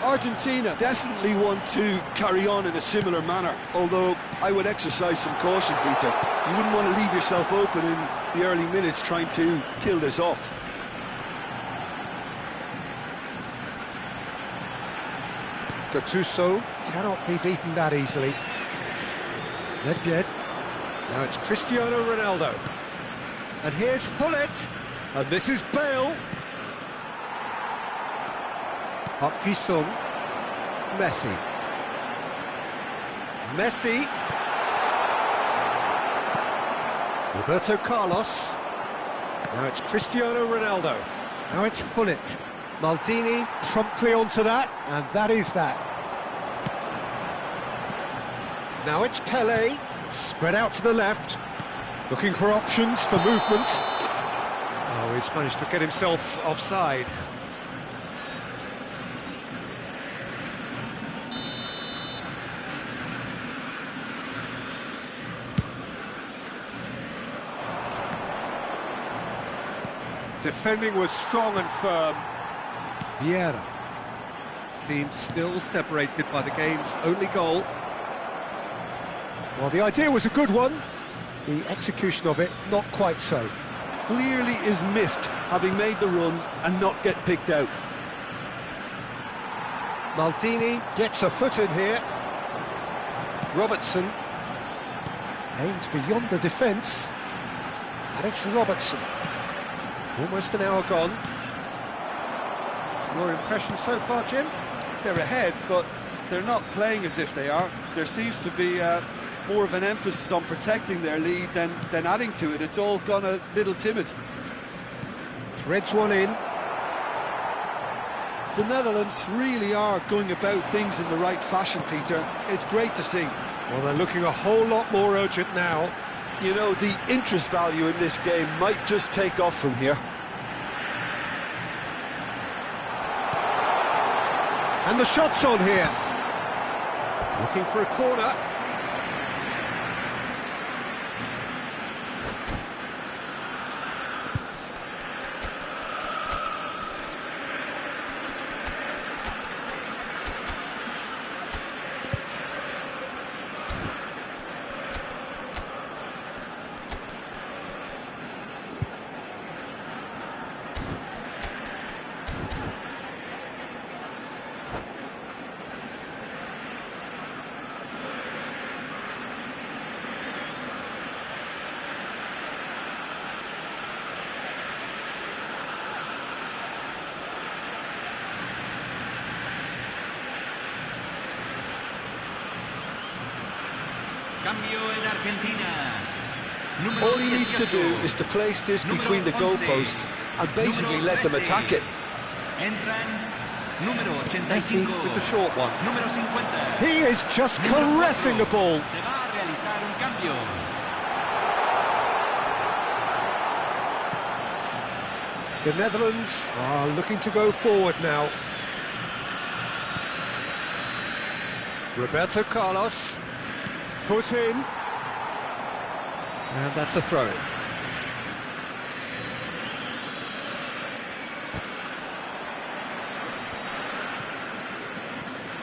Argentina definitely want to carry on in a similar manner, although I would exercise some caution, Peter. You wouldn't want to leave yourself open in the early minutes trying to kill this off. Gattuso cannot be beaten that easily. Nedved. Now it's Cristiano Ronaldo. And here's Hullet. And this is Bale. Park Ji-sung. Messi. Messi. Roberto Carlos. Now it's Cristiano Ronaldo. Now it's Hullet. Maldini promptly onto that, and that is that. Now it's Pelé, spread out to the left, looking for options for movement. Oh, he's managed to get himself offside. Defending was strong and firm. Vieira. Team still separated by the game's only goal. Well, the idea was a good one. The execution of it, not quite so. Clearly is miffed, having made the run and not get picked out. Maldini gets a foot in here. Robertson aimed beyond the defence. And it's Robertson. Almost an hour gone. Your impression so far, Jim? They're ahead, but they're not playing as if they are. There seems to be more of an emphasis on protecting their lead than adding to it. It's all gone a little timid. Threads one in. The Netherlands really are going about things in the right fashion, Peter. It's great to see. Well, they're looking a whole lot more urgent now. You know, the interest value in this game might just take off from here. And the shot's on here. Looking for a corner. All he needs to do is to place this between the goalposts and basically let them attack it. Messi with the short one. He is just caressing the ball. The Netherlands are looking to go forward now. Roberto Carlos, foot in, and that's a throw-in.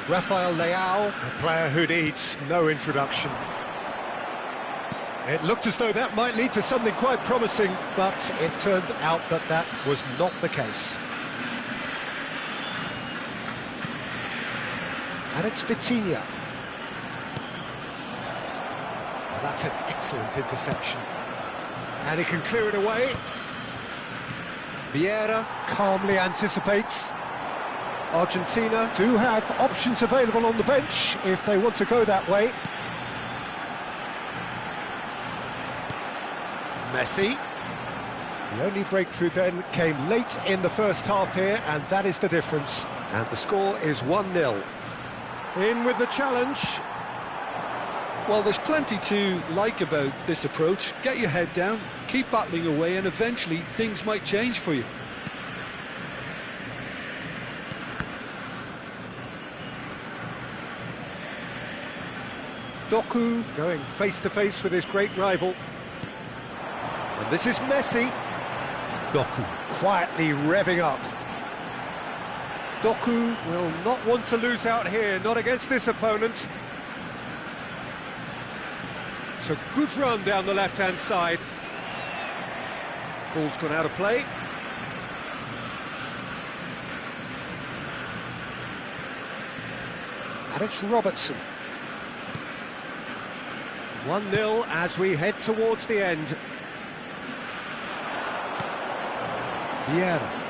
Rafael Leao, a player who needs no introduction. It looked as though that might lead to something quite promising, but it turned out that that was not the case. And it's Vitinha. Well, that's an excellent interception. And he can clear it away. Vieira calmly anticipates. Argentina do have options available on the bench if they want to go that way. Messi. The only breakthrough then came late in the first half here, and that is the difference. And the score is 1-0. In with the challenge. Well, there's plenty to like about this approach. Get your head down, keep battling away, and eventually things might change for you. Doku going face-to-face with his great rival. And this is Messi. Doku quietly revving up. Doku will not want to lose out here, not against this opponent. It's a good run down the left-hand side. Ball's gone out of play. And it's Robertson. 1-0 as we head towards the end. Vieira.